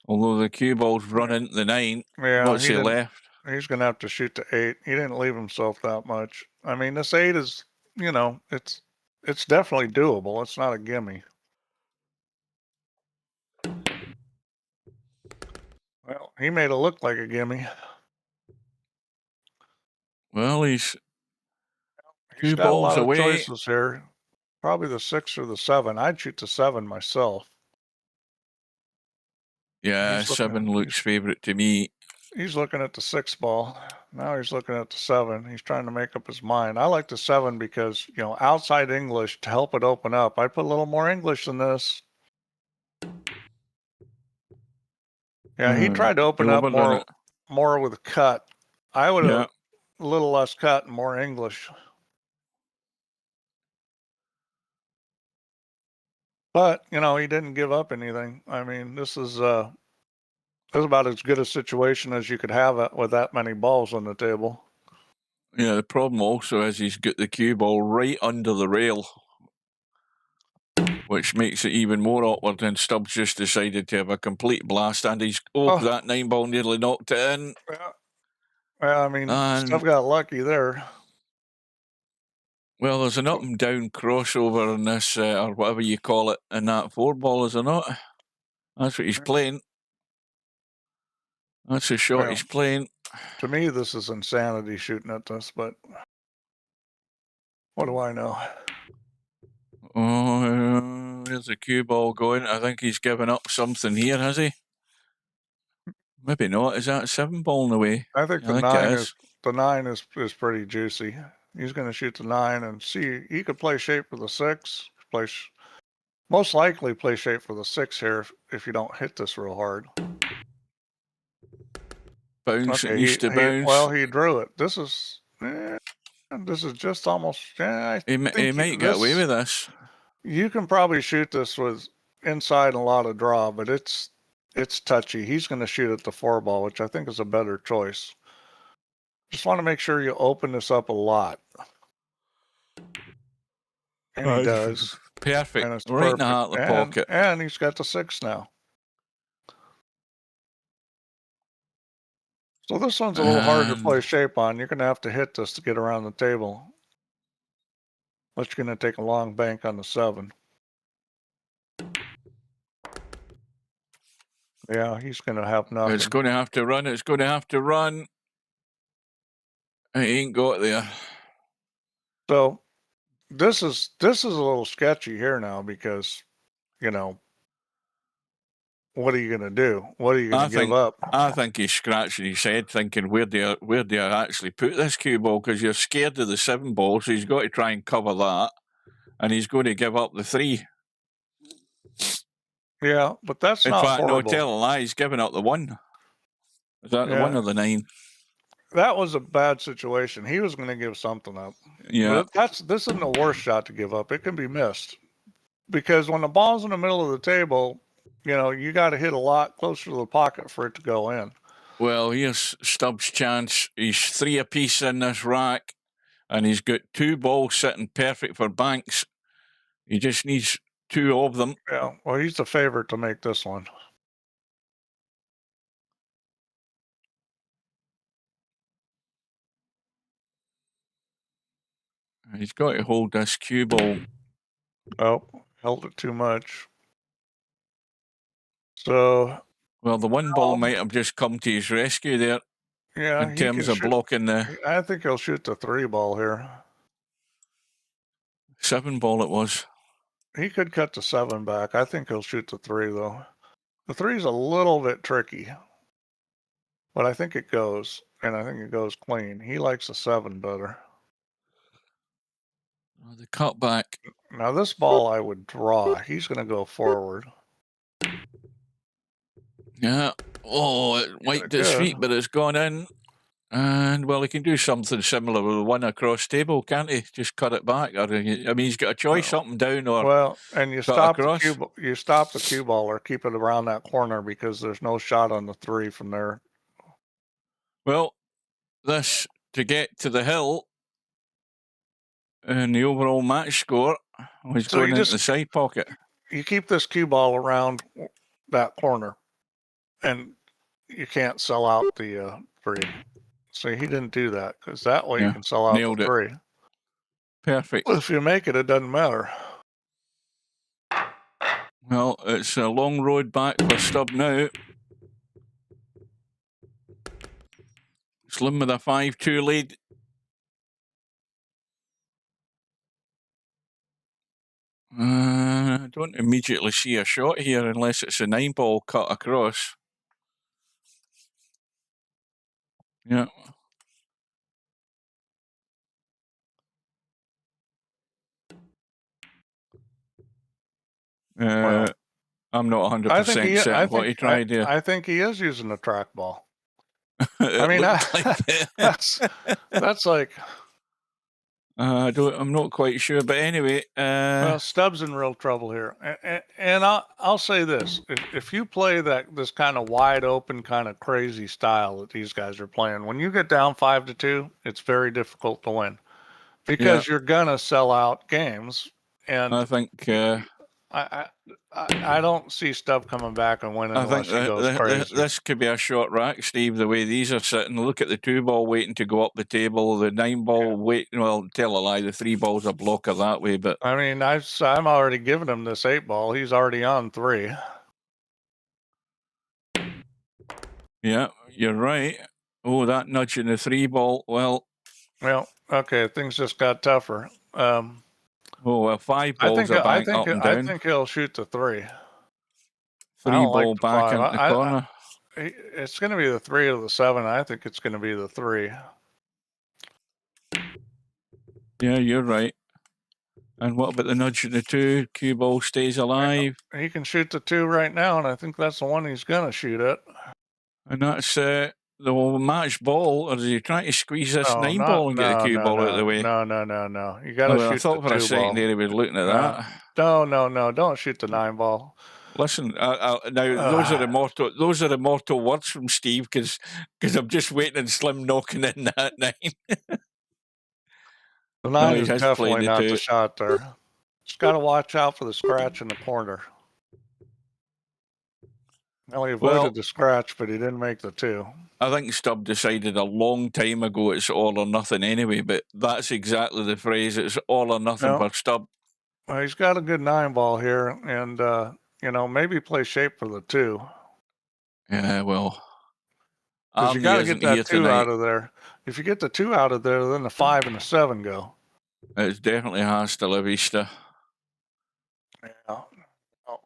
Although the cue ball's run into the 9, what's he left? He's going to have to shoot the 8. He didn't leave himself that much. I mean, this 8 is, you know, it's definitely doable. It's not a gimme. Well, he made it look like a gimme. Well, he's He's 2 got a balls lot of away. choices here. Probably the 6 or the 7. I'd shoot the 7 myself. Yeah, 7 looks favorite to me. He's looking at the 6 ball. Now he's looking at the 7. He's trying to make up his mind. I like the 7 because, you know, outside English to help it open up. I put a little more English in this. Yeah, he tried to open up more with a cut. I would have a little less cut and more English. But, you know, he didn't give up anything. I mean, this is about as good a situation as you could have with that many balls on the table. Yeah, the problem also is he's got the cue ball right under the rail, which makes it even more awkward. And Stubbs just decided to have a complete blast, and he's that 9 ball nearly knocked it in. Well, I mean, Stubbs got lucky there. Well, there's an up and down crossover in this, or whatever you call it, in that 4 ball, is there not? That's what he's playing. That's the shot he's playing. To me, this is insanity shooting at this, but what do I know? Oh, there's a cue ball going. I think he's given up something here, has he? Maybe not. Is that 7 ball in the way? I think the 9 is pretty juicy. He's going to shoot the 9 and see. He could play shape for the 6. Most likely play shape for the 6 here if you don't hit this real hard. Bounce. Okay, used to bounce. Well, he drew it. This is just almost. He might get away with this. You can probably shoot this with inside a lot of draw, but it's touchy. He's going to shoot at the 4 ball, which I think is a better choice. Just want to make sure you open this up a lot. And he does. Perfect. And it's right in the heart of the pocket. And he's got the 6 now. So this one's a little hard to play shape on. You're going to have to hit this to get around the table. But you're going to take a long bank on the 7. Yeah, he's going to have nothing. It's going to have to run. It's going to have to run. He ain't got there. So this is a little sketchy here now because, you know, what are you going to do? What are you going to give up? I think he's scratching his head thinking, where do I actually put this cue ball? Because you're scared of the 7 ball, so he's got to try and cover that. And he's going to give up the 3. Yeah, but that's not horrible. No, tell a lie, he's giving up the 1. Is that the 1 or the 9? That was a bad situation. He was going to give something up. Yeah. But this isn't the worst shot to give up. It can be missed. Because when the ball's in the middle of the table, you know, you got to hit a lot closer to the pocket for it to go in. Well, here's Stubbs' chance. He's 3 apiece in this rack, and he's got 2 balls sitting perfect for banks. He just needs 2 of them. Yeah, well, he's the favorite to make this one. He's got to hold this cue ball. Oh, held it too much. So, well, the 1 ball might have just come to his rescue there. Yeah, in terms of blocking the. I think he'll shoot the 3 ball here. 7 ball it was. He could cut the 7 back. I think he'll shoot the 3 though. The 3's a little bit tricky, but I think it goes, and I think it goes clean. He likes the 7 better. The cutback. Now this ball I would draw. He's going to go forward. Yeah. Oh, it wiped his feet, but it's gone in. And, well, he can do something similar with 1 across table, can't he? Just cut it back. Or, I mean, he's got a choice up and down or. Well, and you stop the cue ball or keep it around that corner because there's no shot on the 3 from there. Well, this to get to the hill and the overall match score was going into the side pocket. You keep this cue ball around that corner, and you can't sell out the 3. So he didn't do that because that way you can sell out the 3. Perfect. If you make it, it doesn't matter. Well, it's a long road back for Stubb now. Slim with a 5-2 lead. I don't immediately see a shot here unless it's a 9-ball cut across. Yeah. Well, I'm not 100% certain what he tried here. I think he is using a trackball. I mean, that's like. I'm not quite sure, but anyway. Well, Stubb's in real trouble here, and I'll say this: if you play this kind of wide open, kind of crazy style that these guys are playing, when you get down 5-2, it's very difficult to win because you're gonna sell out games. And I think I don't see Stubb coming back and winning unless he goes crazy. This could be a short rack, Steve, the way these are sitting. Look at the 2-ball waiting to go up the table, the 9-ball waiting. Well, tell a lie, the 3-ball's a blocker that way. But I mean, I'm already giving him this 8-ball. He's already on 3. Yeah, you're right. Oh, that nudge in the 3-ball. Well, okay, things just got tougher. Oh, well, 5 balls are back up and down. I think he'll shoot the 3. 3-ball back into the corner. It's going to be the 3 or the 7. I think it's going to be the 3. Yeah, you're right. And what about the nudge in the 2? Cue ball stays alive. He can shoot the 2 right now, and I think that's the one he's going to shoot at. And that's the match ball, or is he trying to squeeze this 9-ball and get the cue ball out of the way? No. You got to shoot the 2-ball. I thought for a second there he was looking at that. No. Don't shoot the 9-ball. Listen, now those are immortal words from Steve because I'm just waiting and Slim knocking in that 9. The 9 is definitely not the shot there. Just got to watch out for the scratch in the corner. Well, he avoided the scratch, but he didn't make the 2. I think Stubb decided a long time ago it's all or nothing anyway, but that's exactly the phrase. It's all or nothing for Stubb. Well, he's got a good 9-ball here, and maybe play shape for the 2. Yeah, well, because you got to get that 2 out of there. If you get the 2 out of there, then the 5 and the 7 go. It's definitely hasta la vista. Yeah.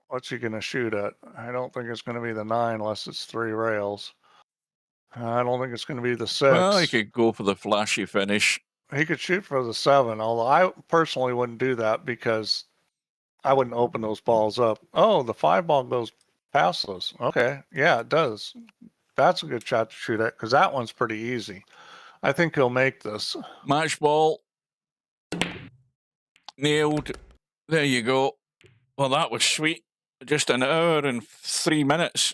What's he going to shoot at? I don't think it's going to be the 9 unless it's 3 rails. I don't think it's going to be the 6. Well, he could go for the flashy finish. He could shoot for the 7, although I personally wouldn't do that because I wouldn't open those balls up. Oh, the 5-ball goes past those. Okay. Yeah, it does. That's a good shot to shoot at because that one's pretty easy. I think he'll make this. Match ball. Nailed. There you go. Well, that was sweet. Just an hour and 3 minutes.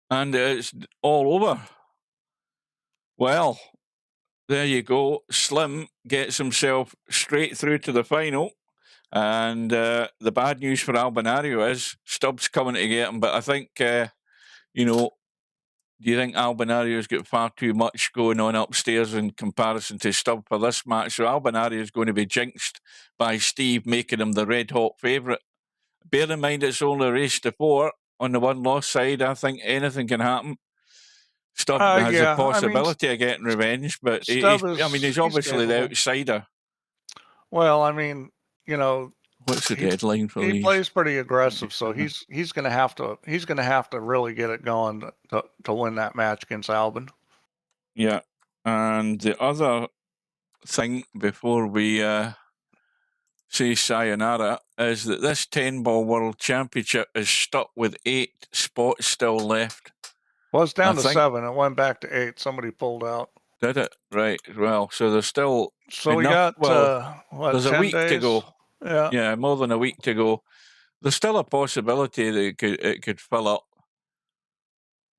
And it's all over. Well, there you go. Slim gets himself straight through to the final. And the bad news for Albinario is Stubb's coming to get him. But I think, do you think Albinario's got far too much going on upstairs in comparison to Stubb for this match? So Albinario's going to be jinxed by Steve making him the red-hot favourite. Bear in mind it's only a race to 4 on the one-loss side. I think anything can happen. Stubb has a possibility of getting revenge, but he's obviously the outsider. Well, I mean, what's the deadline for these? He plays pretty aggressive, so he's going to have to really get it going to win that match against Albin. Yeah, and the other thing before we say sayonara is that this 10-ball World Championship is stuck with 8 spots still left. Well, it's down to 7. It went back to 8. Somebody pulled out. Did it? Right. Well, so there's still we got there's 10 a week days? to go. Yeah, more than a week to go. There's still a possibility that it could fill up.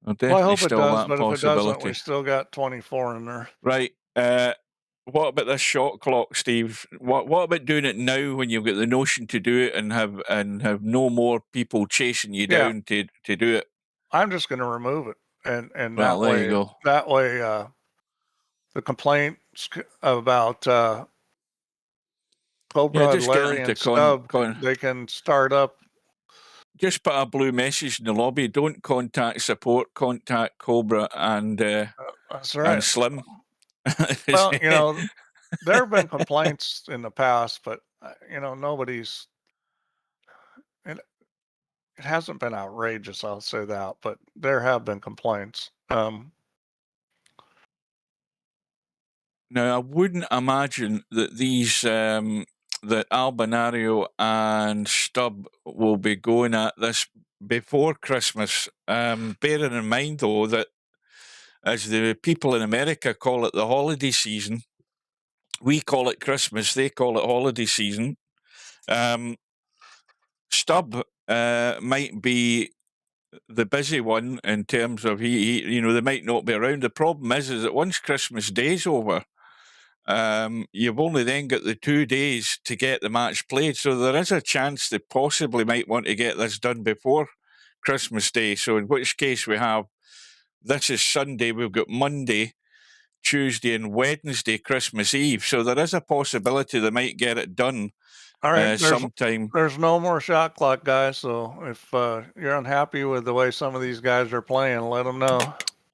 Well, I hope it does, but if it doesn't, we still got 24 in there. Right. What about this shot clock, Steve? What about doing it now when you've got the notion to do it and have no more people chasing you down to do it? I'm just going to remove it, and well, that there way, you go. That way, the complaints about Cobra, just Larry, get and Stub, into they can start up. Just put a blue message in the lobby. Don't contact support. Contact Cobra and That's right. Slim. Well, you know, there have been complaints in the past, but you know, nobody's. It hasn't been outrageous, I'll say that, but there have been complaints. Now, I wouldn't imagine that these that Albinario and Stubb will be going at this before Christmas. Bearing in mind, though, that as the people in America call it the holiday season, we call it Christmas, they call it holiday season. Stubb might be the busy one in terms of he you know, they might not be around. The problem is that once Christmas Day's over, you've only then got the 2 days to get the match played. So there is a chance they possibly might want to get this done before Christmas Day. So in which case we have, this is Sunday, we've got Monday, Tuesday and Wednesday, Christmas Eve. So there is a possibility they might get it done. All right, sometime. There's no more shot clock, guys. So if you're unhappy with the way some of these guys are playing, let them know.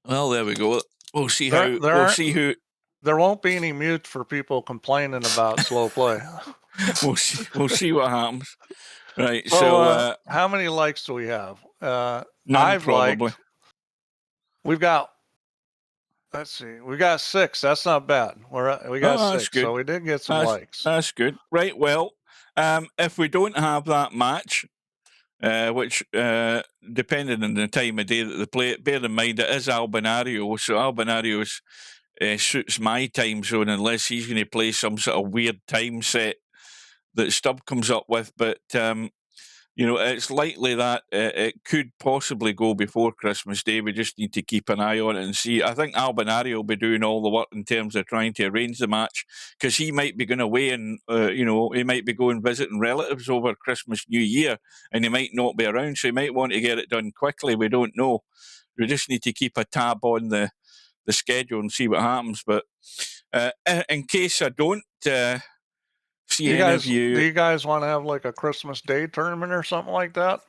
Well, there we go. We'll see how. We'll see who. There won't be any mute for people complaining about slow play. We'll see. We'll see what happens. Right. So how many likes do we have? None, probably. We've got. Let's see. We got 6. That's not bad. We got 6. So we did get some likes. That's good. Right. Well, if we don't have that match, which depending on the time of day that they play it, bear in mind it is Albinario. So Albinario's suits my time zone unless he's going to play some sort of weird time set that Stubb comes up with. But you know, it's likely that it could possibly go before Christmas Day. We just need to keep an eye on it and see. I think Albinario will be doing all the work in terms of trying to arrange the match, because he might be going away and, you know, he might be going visiting relatives over Christmas, New Year, and he might not be around, so he might want to get it done quickly. We don't know. We just need to keep a tab on the schedule and see what happens. But in case I don't... Do you guys want to have like a Christmas Day tournament or something like that?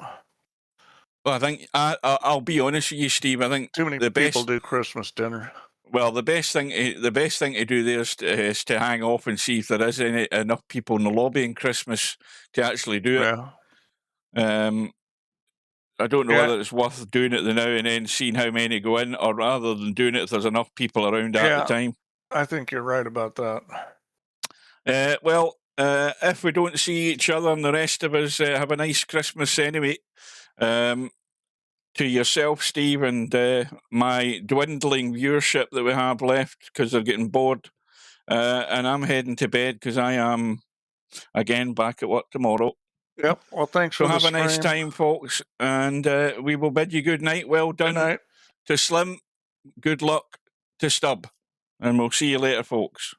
Well, I think I'll be honest with you, Steve. I think too many people do Christmas dinner. Well, the best thing to do there is to hang off and see if there is enough people in the lobby in Christmas to actually do it. Yeah. I don't know whether it's worth doing it the now and then seeing how many go in, or rather than doing it if there's enough people around at the time. I think you're right about that. Well. If we don't see each other and the rest of us, have a nice Christmas anyway. To yourself, Steve, and my dwindling viewership that we have left because they're getting bored. And I'm heading to bed because I am, again, back at work tomorrow. Yep. Well, thanks for the have a nice time, folks. And we will bid you good night. Well done. Good night. To Slim. Good luck to Stubb. And we'll see you later, folks.